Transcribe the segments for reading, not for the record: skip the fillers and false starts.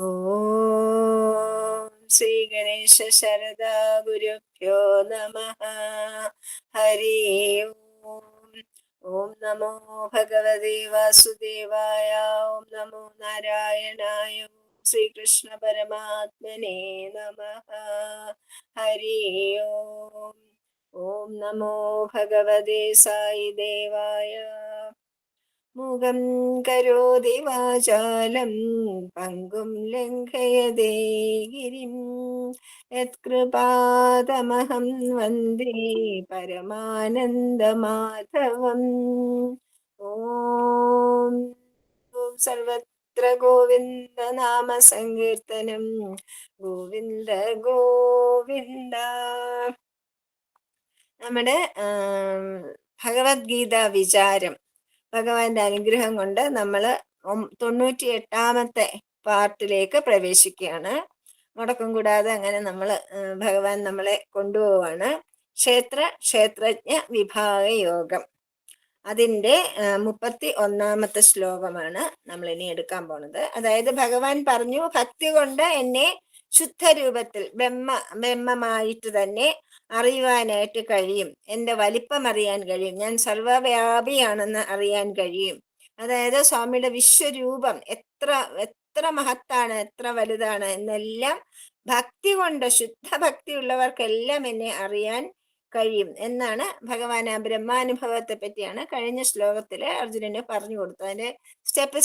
ഓം ശ്രീ ഗണേശ ശരദാ ഗുരുഭ്യോ നമഃ. ഹരി ഓം. ഓം നമോ ഭഗവതേ വാസുദേവായ. ഓം നമോ നാരായണായ. ഓം ശ്രീകൃഷ്ണ പരമാത്മനേ നമഃ. ഹരി ഓം. ഓം നമോ ഭഗവതേ സായി ദേവായ. മുഖം കരോതി വാചാലം പങ്കും ലംഘയതേ ഗിരിം യത്കൃപാതമഹം വന്ദേ പരമാനന്ദമാധവം. ഓം സർവത്ര ഗോവിന്ദ നാമ സങ്കീർത്തനം. ഗോവിന്ദ ഗോവിന്ദ. നമ്മുടെ ഭഗവത്ഗീത വിചാരം, ഭഗവാന്റെ അനുഗ്രഹം കൊണ്ട് നമ്മൾ 98-ാമത്തെ പാർട്ടിലേക്ക് പ്രവേശിക്കുകയാണ്. മുടക്കം കൂടാതെ അങ്ങനെ ഭഗവാൻ നമ്മളെ കൊണ്ടുപോവാണ്. ക്ഷേത്രജ്ഞ വിഭാഗ യോഗം, അതിൻ്റെ 31-ാമത്തെ ശ്ലോകമാണ് നമ്മൾ ഇനി എടുക്കാൻ പോണത്. അതായത് ഭഗവാൻ പറഞ്ഞു, ഭക്തി കൊണ്ട് എന്നെ ശുദ്ധരൂപത്തിൽ ബ്രഹ്മമായിട്ട് തന്നെ അറിയുവാനായിട്ട് കഴിയും. എൻ്റെ വലിപ്പം അറിയാൻ കഴിയും. ഞാൻ സർവവ്യാപിയാണെന്ന് അറിയാൻ കഴിയും. അതായത് സ്വാമിയുടെ വിശ്വരൂപം എത്ര എത്ര മഹത്താണ്, എത്ര വലുതാണ് എന്നെല്ലാം ഭക്തി കൊണ്ട്, ശുദ്ധ ഭക്തി ഉള്ളവർക്കെല്ലാം എന്നെ അറിയാൻ കഴിയും എന്നാണ് ഭഗവാൻ. ആ ബ്രഹ്മാനുഭവത്തെ പറ്റിയാണ് കഴിഞ്ഞ ശ്ലോകത്തില് അർജുനന് പറഞ്ഞു കൊടുത്തത്. അതിന്റെ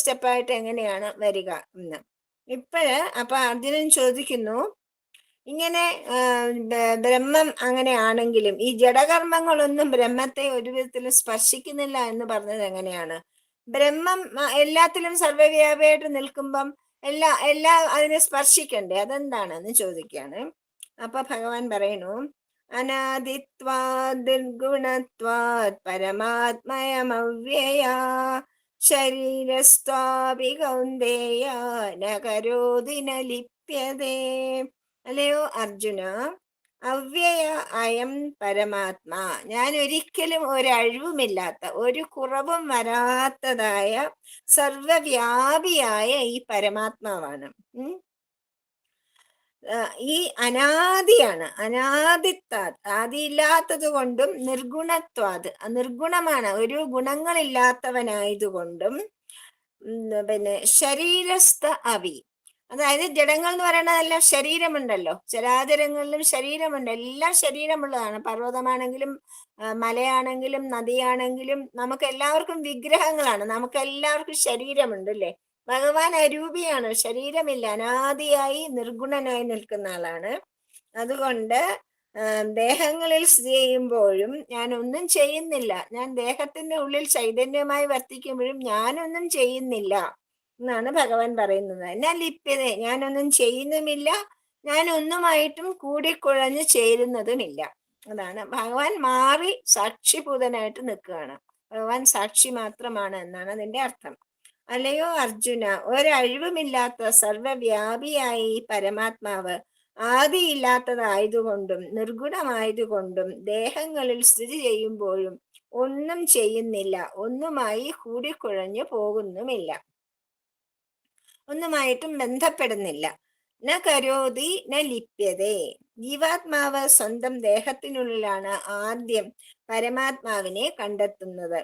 സ്റ്റെപ്പായിട്ട് എങ്ങനെയാണ് വരിക എന്ന്. അപ്പൊ അർജുനൻ ചോദിക്കുന്നു, ഇങ്ങനെ ബ്രഹ്മം അങ്ങനെയാണെങ്കിലും ഈ ജഡകർമ്മങ്ങളൊന്നും ബ്രഹ്മത്തെ ഒരു വിധത്തിലും സ്പർശിക്കുന്നില്ല എന്ന് പറഞ്ഞത് എങ്ങനെയാണ്? ബ്രഹ്മം എല്ലാത്തിലും സർവ്വവ്യാപിയായിട്ട് നിൽക്കുമ്പം എല്ലാ അതിനെ സ്പർശിക്കണ്ടേ? അതെന്താണെന്ന് ചോദിക്കുകയാണ്. അപ്പൊ ഭഗവാൻ പറയുന്നു, അനാദിത്വാത് നിർഗുണത്വാത് പരമാത്മയമവ്യയാ ശരീരസ്ത്വാപി കൗന്ദേയ ന കരോതി ന ലിപ്യതേ. അല്ലയോ അർജുന, അവ്യയ അയം പരമാത്മാ, ഞാൻ ഒരിക്കലും ഒരഴിവുമില്ലാത്ത, ഒരു കുറവും വരാത്തതായ സർവവ്യാപിയായ ഈ പരമാത്മാവാണ്. ഈ അനാദിയാണ്. അനാദിത്വാത്, ആദിയില്ലാത്തത് കൊണ്ടും നിർഗുണത്വാത്, നിർഗുണമാണ്, ഒരു ഗുണങ്ങളില്ലാത്തവനായതുകൊണ്ടും പിന്നെ ശരീരസ്ഥ അഭി, അതായത് ജഡങ്ങൾ എന്ന് പറയുന്നതെല്ലാം ശരീരമുണ്ടല്ലോ. ചരാചരങ്ങളിലും ശരീരമുണ്ട്. എല്ലാം ശരീരമുള്ളതാണ്. പർവ്വതമാണെങ്കിലും മലയാണെങ്കിലും നദിയാണെങ്കിലും നമുക്ക് എല്ലാവർക്കും വിഗ്രഹങ്ങളാണ്. നമുക്ക് എല്ലാവർക്കും ശരീരമുണ്ട് അല്ലേ? ഭഗവാൻ അരൂപിയാണ്, ശരീരമില്ല, അനാദിയായി നിർഗുണനായി നിൽക്കുന്ന ആളാണ്. അതുകൊണ്ട് ദേഹങ്ങളിൽ സ്ഥിതി ചെയ്യുമ്പോഴും ഞാൻ ഒന്നും ചെയ്യുന്നില്ല. ഞാൻ ദേഹത്തിന്റെ ഉള്ളിൽ ചൈതന്യമായി വർത്തിക്കുമ്പോഴും ഞാനൊന്നും ചെയ്യുന്നില്ല എന്നാണ് ഭഗവാൻ പറയുന്നത്. എന്നാൽ ലിപ്യത, ഞാനൊന്നും ചെയ്യുന്നുമില്ല, ഞാൻ ഒന്നുമായിട്ടും കൂടിക്കുഴഞ്ഞ് ചേരുന്നതുമില്ല. അതാണ് ഭഗവാൻ മാറി സാക്ഷിഭൂതനായിട്ട് നിൽക്കുകയാണ്. ഭഗവാൻ സാക്ഷി മാത്രമാണ് എന്നാണ് അതിന്റെ അർത്ഥം. അല്ലയോ അർജുന, ഒരഴിവുമില്ലാത്ത സർവവ്യാപിയായ ഈ പരമാത്മാവ് ആദിയില്ലാത്തതായതുകൊണ്ടും നിർഗുണമായതുകൊണ്ടും ദേഹങ്ങളിൽ സ്ഥിതി ചെയ്യുമ്പോഴും ഒന്നും ചെയ്യുന്നില്ല, ഒന്നുമായി കൂടിക്കുഴഞ്ഞു പോകുന്നുമില്ല, ഒന്നുമായിട്ടും ബന്ധപ്പെടുന്നില്ല. ന കരോതി ന ലിപ്യതേ. ജീവാത്മാവ് സ്വന്തം ദേഹത്തിനുള്ളിലാണ് ആദ്യം പരമാത്മാവിനെ കണ്ടെത്തേണ്ടത്.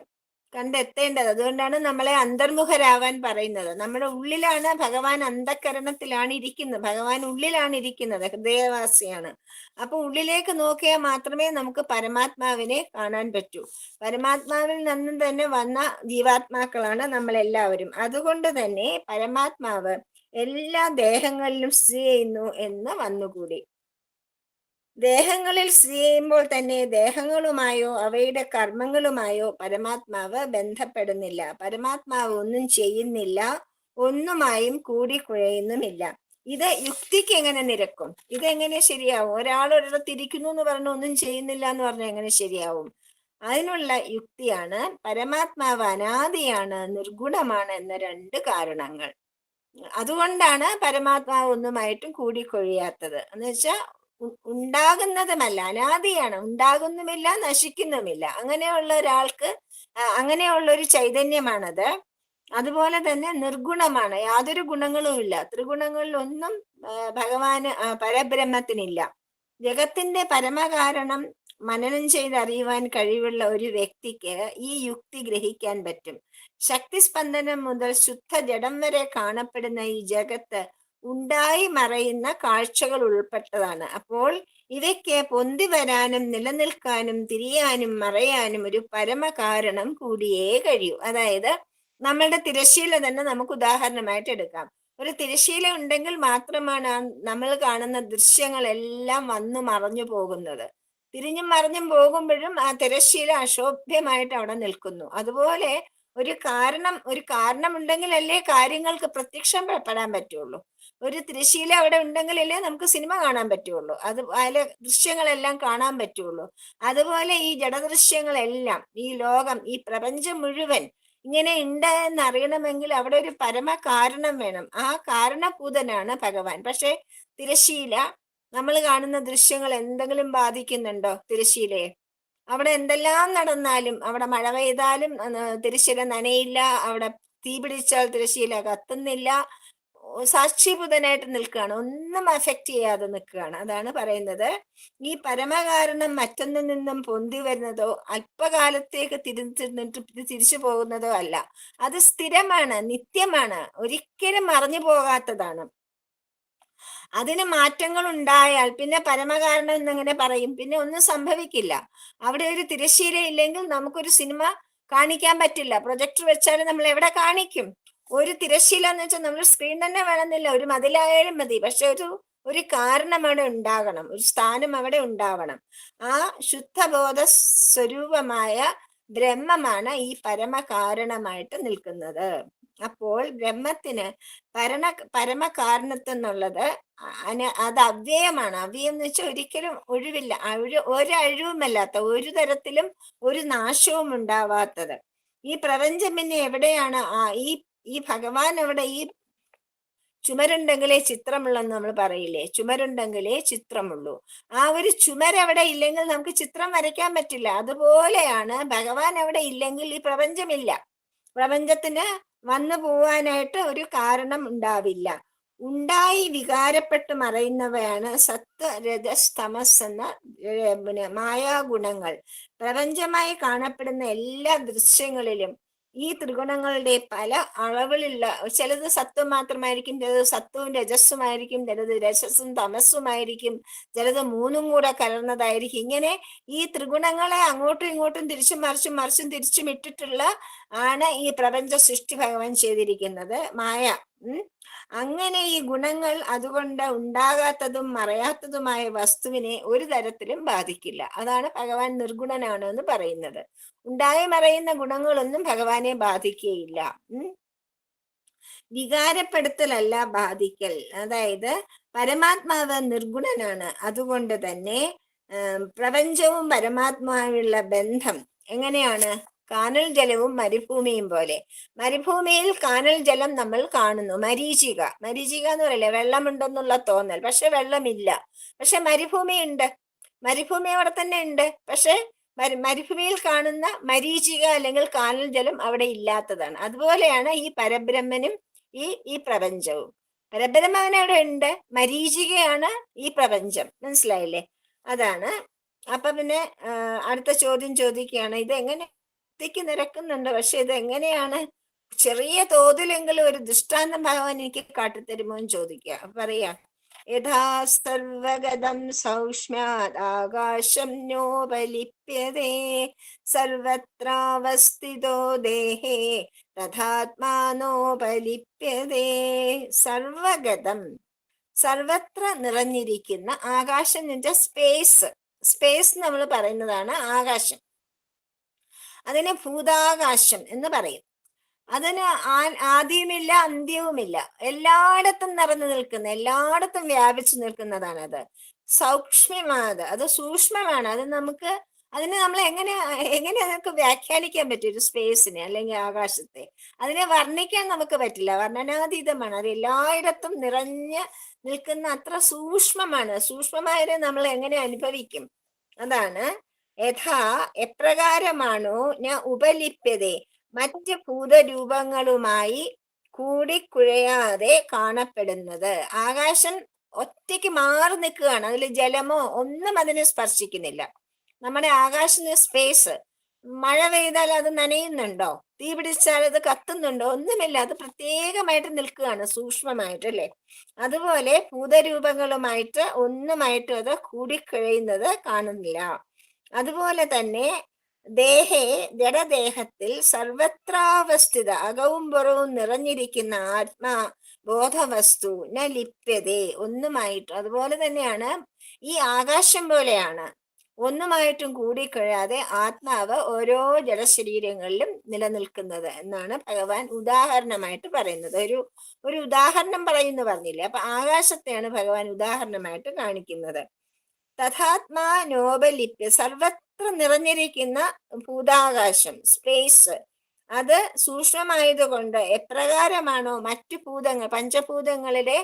അതുകൊണ്ടാണ് നമ്മളെ അന്തർമുഖരാവാൻ പറയുന്നത്. നമ്മുടെ ഉള്ളിലാണ് ഭഗവാൻ, അന്ധകരണത്തിലാണ് ഇരിക്കുന്നത്. ഭഗവാൻ ഉള്ളിലാണ് ഇരിക്കുന്നത്, ഹൃദയവാസിയാണ്. അപ്പൊ ഉള്ളിലേക്ക് നോക്കിയാൽ മാത്രമേ നമുക്ക് പരമാത്മാവിനെ കാണാൻ പറ്റൂ. പരമാത്മാവിൽ നിന്നും തന്നെ വന്ന ജീവാത്മാക്കളാണ് നമ്മളെല്ലാവരും. അതുകൊണ്ട് തന്നെ പരമാത്മാവ് എല്ലാ ദേഹങ്ങളിലും സ്ഥിതി ചെയ്യുന്നു എന്ന് വന്നുകൂടി. ദേഹങ്ങളിൽ സ്ഥിതി ചെയ്യുമ്പോൾ തന്നെ ദേഹങ്ങളുമായോ അവയുടെ കർമ്മങ്ങളുമായോ പരമാത്മാവ് ബന്ധപ്പെടുന്നില്ല. പരമാത്മാവ് ഒന്നും ചെയ്യുന്നില്ല, ഒന്നുമായും കൂടിക്കുഴയുന്നുമില്ല. ഇത് യുക്തിക്ക് എങ്ങനെ നിരക്കും? ഇതെങ്ങനെ ശരിയാവും? ഒരാളൊരിടത്ത് ഇരിക്കുന്നു എന്ന് പറഞ്ഞ് ഒന്നും ചെയ്യുന്നില്ല എന്ന് പറഞ്ഞാൽ എങ്ങനെ ശരിയാവും? അതിനുള്ള യുക്തിയാണ് പരമാത്മാവ് അനാദിയാണ്, നിർഗുണമാണ് എന്ന 2 കാരണങ്ങൾ. അതുകൊണ്ടാണ് പരമാത്മാവ് ഒന്നുമായിട്ടും കൂടിക്കൊഴിയാത്തത്. എന്ന് വെച്ചാൽ ഉണ്ടാകുന്നതുമല്ല, അനാദിയാണ്, ഉണ്ടാകുന്നുമില്ല, നശിക്കുന്നുമില്ല. അങ്ങനെയുള്ള ഒരാൾക്ക്, അങ്ങനെയുള്ള ഒരു ചൈതന്യമാണത്. അതുപോലെ തന്നെ നിർഗുണമാണ്, യാതൊരു ഗുണങ്ങളും ഇല്ല. ത്രിഗുണങ്ങളിലൊന്നും ഭഗവാന് പരബ്രഹ്മത്തിനില്ല. ജഗത്തിന്റെ പരമകാരണം മനനം ചെയ്തറിയുവാൻ കഴിവുള്ള ഒരു വ്യക്തിക്ക് ഈ യുക്തി ഗ്രഹിക്കാൻ പറ്റും. ശക്തിസ്പന്ദനം മുതൽ ശുദ്ധ ജഡം വരെ കാണപ്പെടുന്ന ഈ ജഗത്ത് ഉണ്ടായി മറയുന്ന കാഴ്ചകൾ ഉൾപ്പെട്ടതാണ്. അപ്പോൾ ഇവയ്ക്ക് പൊന്തി വരാനും നിലനിൽക്കാനും തിരിയാനും മറയാനും ഒരു പരമകാരണം കൂടിയേ കഴിയൂ. അതായത് നമ്മളുടെ തിരശ്ശീല തന്നെ നമുക്ക് ഉദാഹരണമായിട്ട് എടുക്കാം. ഒരു തിരശ്ശീല ഉണ്ടെങ്കിൽ മാത്രമാണ് നമ്മൾ കാണുന്ന ദൃശ്യങ്ങളെല്ലാം വന്നു മറഞ്ഞു പോകുന്നത്. തിരിഞ്ഞും മറിഞ്ഞും പോകുമ്പോഴും ആ തിരശ്ശീല അശോഭ്യമായിട്ട് അവിടെ നിൽക്കുന്നു. അതുപോലെ ഒരു കാരണം ഉണ്ടെങ്കിലല്ലേ കാര്യങ്ങൾക്ക് പ്രത്യക്ഷപ്പെടാൻ പറ്റുള്ളൂ. ഒരു തിരശ്ശീല അവിടെ ഉണ്ടെങ്കിലല്ലേ നമുക്ക് സിനിമ കാണാൻ പറ്റുള്ളൂ, അത് അതിലെ ദൃശ്യങ്ങളെല്ലാം കാണാൻ പറ്റുള്ളൂ. അതുപോലെ ഈ ജഡദൃശ്യങ്ങളെല്ലാം, ഈ ലോകം, ഈ പ്രപഞ്ചം മുഴുവൻ ഇങ്ങനെ ഉണ്ട് എന്നറിയണമെങ്കിൽ അവിടെ ഒരു പരമ കാരണം വേണം. ആ കാരണഭൂതനാണ് ഭഗവാൻ. പക്ഷെ തിരശ്ശീല, നമ്മൾ കാണുന്ന ദൃശ്യങ്ങൾ എന്തെങ്കിലും ബാധിക്കുന്നുണ്ടോ തിരശ്ശീലയെ? അവിടെ എന്തെല്ലാം നടന്നാലും, അവിടെ മഴ പെയ്താലും തിരശ്ശീല നനയില്ല, അവിടെ തീ പിടിച്ചാൽ തിരശ്ശീല കത്തുന്നില്ല, സാക്ഷിഭൂതനായിട്ട് നിൽക്കുകയാണ്, ഒന്നും അഫക്റ്റ് ചെയ്യാതെ നിൽക്കുകയാണ്. അതാണ് പറയുന്നത്, ഈ പരമകാരണം മറ്റൊന്നിൽ നിന്നും പൊന്തി വരുന്നതോ അല്പകാലത്തേക്ക് തിരിഞ്ഞിട്ട് തിരിച്ചു പോകുന്നതോ അല്ല. അത് സ്ഥിരമാണ്, നിത്യമാണ്, ഒരിക്കലും മറഞ്ഞു പോകാത്തതാണ്. അതിന് മാറ്റങ്ങൾ ഉണ്ടായാൽ പിന്നെ പരമകാരണം എന്നെങ്ങനെ പറയും? പിന്നെ ഒന്നും സംഭവിക്കില്ല. അവിടെ ഒരു തിരശ്ശീല ഇല്ലെങ്കിൽ നമുക്കൊരു സിനിമ കാണിക്കാൻ പറ്റില്ല. പ്രൊജക്ടർ വെച്ചാൽ നമ്മൾ എവിടെ കാണിക്കും? ഒരു തിരശ്ശീല എന്ന് വെച്ചാൽ നമ്മൾ സ്ക്രീൻ തന്നെ വേണമെന്നില്ല, ഒരു മതിലായാലും മതി. പക്ഷെ ഒരു കാരണം അവിടെ ഉണ്ടാകണം, ഒരു സ്ഥാനം അവിടെ ഉണ്ടാവണം. ആ ശുദ്ധബോധ സ്വരൂപമായ ബ്രഹ്മമാണ് ഈ പരമകാരണമായിട്ട് നിൽക്കുന്നത്. അപ്പോൾ ബ്രഹ്മത്തിന് പരമകാരണത്വെന്നുള്ളത് അത് അവ്യയമാണ്. അവ്യയം എന്ന് വെച്ചാൽ ഒരിക്കലും ഒഴിവില്ല, ഒരഴിവുമല്ലാത്ത, ഒരു തരത്തിലും ഒരു നാശവും ഉണ്ടാവാത്തത്. ഈ പ്രപഞ്ചം പിന്നെ എവിടെയാണ്? ഈ ഭഗവാൻ എവിടെ? ഈ ചുമരുണ്ടെങ്കിലേ ചിത്രമുള്ളെന്ന് നമ്മൾ പറയില്ലേ? ചുമരുണ്ടെങ്കിലേ ചിത്രമുള്ളൂ. ആ ഒരു ചുമരവിടെ ഇല്ലെങ്കിൽ നമുക്ക് ചിത്രം വരയ്ക്കാൻ പറ്റില്ല. അതുപോലെയാണ് ഭഗവാൻ അവിടെ ഇല്ലെങ്കിൽ ഈ പ്രപഞ്ചമില്ല. പ്രപഞ്ചത്തിന് വന്നു പോവാനായിട്ട് ഒരു കാരണം ഉണ്ടാവില്ല. ഉണ്ടായി വികാരപ്പെട്ട് മറയുന്നവയാണ് സത്വ രജസ് തമസ് എന്ന മായാഗുണങ്ങൾ. പ്രപഞ്ചമായി കാണപ്പെടുന്ന എല്ലാ ദൃശ്യങ്ങളിലും ഈ ത്രിഗുണങ്ങളുടെ പല അളവിലുള്ള, ചിലത് സത്വം മാത്രമായിരിക്കും, ചിലത് സത്വവും രജസ്സുമായിരിക്കും, ചിലത് രജസ്സും തമസ്സുമായിരിക്കും, ചിലത് മൂന്നും കൂടെ കലർന്നതായിരിക്കും. ഇങ്ങനെ ഈ ത്രിഗുണങ്ങളെ അങ്ങോട്ടും ഇങ്ങോട്ടും തിരിച്ചും മറിച്ചും തിരിച്ചും ഇട്ടിട്ടുള്ള ആണ് ഈ പ്രപഞ്ച സൃഷ്ടി ഭഗവാൻ ചെയ്തിരിക്കുന്നത്, മായ. അങ്ങനെ ഈ ഗുണങ്ങൾ അതുകൊണ്ട് ഉണ്ടാകാത്തതും മറയാത്തതുമായ വസ്തുവിനെ ഒരു തരത്തിലും ബാധിക്കില്ല. അതാണ് ഭഗവാൻ നിർഗുണനാണ് എന്ന് പറയുന്നത്. ഉണ്ടായി മറയുന്ന ഗുണങ്ങളൊന്നും ഭഗവാനെ ബാധിക്കുകയില്ല. വികാരപ്പെടുത്തലല്ല ബാധിക്കൽ. അതായത് പരമാത്മാവ് നിർഗുണനാണ്. അതുകൊണ്ട് തന്നെ പ്രപഞ്ചവും പരമാത്മാവുള്ള ബന്ധം എങ്ങനെയാണ്? കാനൽ ജലവും മരുഭൂമിയും പോലെ. മരുഭൂമിയിൽ കാനൽ ജലം നമ്മൾ കാണുന്നു, മരീചിക എന്ന് പറയില്ലേ, വെള്ളമുണ്ടെന്നുള്ള തോന്നൽ, പക്ഷെ വെള്ളമില്ല. പക്ഷെ മരുഭൂമി ഉണ്ട്, മരുഭൂമി അവിടെ തന്നെ ഉണ്ട്. പക്ഷെ മരുഭൂമിയിൽ കാണുന്ന മരീചിക അല്ലെങ്കിൽ കാനൽ ജലം അവിടെ ഇല്ലാത്തതാണ്. അതുപോലെയാണ് ഈ പരബ്രഹ്മനും ഈ പ്രപഞ്ചവും. പരബ്രഹ്മൻ അവിടെ ഉണ്ട്, മരീചികയാണ് ഈ പ്രപഞ്ചം. മനസ്സിലായില്ലേ? അതാണ്. അപ്പൊ പിന്നെ അടുത്ത ചോദ്യം ചോദിക്കുകയാണ്, ഇത് എങ്ങനെ നിരക്കുന്നുണ്ട്, പക്ഷെ ഇത് എങ്ങനെയാണ്? ചെറിയ തോതിലെങ്കിലും ഒരു ദൃഷ്ടാന്തം ഭഗവാൻ എനിക്ക് കാട്ടിത്തരുമോ എന്ന് ചോദിക്കുക. പറയാ, യഥാ സർവഗതം സൗക്ഷ്മ്യാത് ആകാശം നോപലിപ്യതേ സർവത്രാവസ്ഥിതോ ദേഹേ തഥാത്മാനോപലിപ്യതേ. സർവഗതം, സർവത്ര നിറഞ്ഞിരിക്കുന്ന ആകാശം എന്ന് വെച്ചാൽ സ്പേസ് നമ്മൾ പറയുന്നതാണ് ആകാശം. അതിനെ ഭൂതാകാശം എന്ന് പറയും. അതിന് ആദ്യവുമില്ല അന്ത്യവുമില്ല, എല്ലായിടത്തും നിറഞ്ഞു നിൽക്കുന്ന, എല്ലായിടത്തും വ്യാപിച്ചു നിൽക്കുന്നതാണ് അത്. സൂക്ഷ്മമാണ്, അത് സൂക്ഷ്മമാണ്. അതിനെ നമ്മൾ എങ്ങനെ നമുക്ക് വ്യാഖ്യാനിക്കാൻ പറ്റും? ഒരു സ്പേസിനെ അല്ലെങ്കിൽ ആകാശത്തെ അതിനെ വർണ്ണിക്കാൻ നമുക്ക് പറ്റില്ല, വർണ്ണനാതീതമാണ്. അത് എല്ലായിടത്തും നിറഞ്ഞ് നിൽക്കുന്ന അത്ര സൂക്ഷ്മമാണ്. സൂക്ഷ്മമായതിനെ നമ്മൾ എങ്ങനെ അനുഭവിക്കും? അതാണ് യഥാ, എപ്രകാരമാണോ ഉപലിപ്യതേ, മറ്റ് ഭൂതരൂപങ്ങളുമായി കൂടിക്കുഴയാതെ കാണപ്പെടുന്നത്. ആകാശം ഒറ്റയ്ക്ക് മാറി നിൽക്കുകയാണ്, അതിൽ ജലമോ ഒന്നും അതിനെ സ്പർശിക്കുന്നില്ല. നമ്മുടെ ആകാശത്തിന് സ്പേസ്, മഴ പെയ്താൽ അത് നനയുന്നുണ്ടോ, തീ പിടിച്ചാൽ അത് കത്തുന്നുണ്ടോ, ഒന്നുമില്ല. അത് പ്രത്യേകമായിട്ട് നിൽക്കുകയാണ്, സൂക്ഷ്മമായിട്ട്, അല്ലേ? അതുപോലെ ഭൂതരൂപങ്ങളുമായിട്ട് ഒന്നുമായിട്ടും അത് കൂടിക്കഴിയുന്നത് കാണുന്നില്ല. അതുപോലെ തന്നെ ദേഹേ ജഡദേഹത്തിൽ സർവത്രാവസ്ഥിത അകവും പുറവും നിറഞ്ഞിരിക്കുന്ന ആത്മാ ബോധവസ്തു ന ലിപ്യതേ, ഒന്നുമായിട്ട്. അതുപോലെ തന്നെയാണ് ഈ ആകാശം പോലെയാണ്, ഒന്നുമായിട്ടും കൂടിക്കഴിയാതെ ആത്മാവ് ഓരോ ജഡശരീരങ്ങളിലും നിലനിൽക്കുന്നത് എന്നാണ് ഭഗവാൻ ഉദാഹരണമായിട്ട് പറയുന്നത്. ഒരു ഉദാഹരണം പറയുന്നു പറഞ്ഞില്ലേ, അപ്പൊ ആകാശത്തെയാണ് ഭഗവാൻ ഉദാഹരണമായിട്ട് കാണിക്കുന്നത്. തഥാത്മാ നോപലിപ്യ, സർവത്ര നിറഞ്ഞിരിക്കുന്ന ഭൂതാകാശം, സ്പേസ്, അത് സൂക്ഷ്മമായതുകൊണ്ട് എപ്രകാരമാണോ മറ്റു ഭൂതങ്ങൾ, പഞ്ചഭൂതങ്ങളിലെ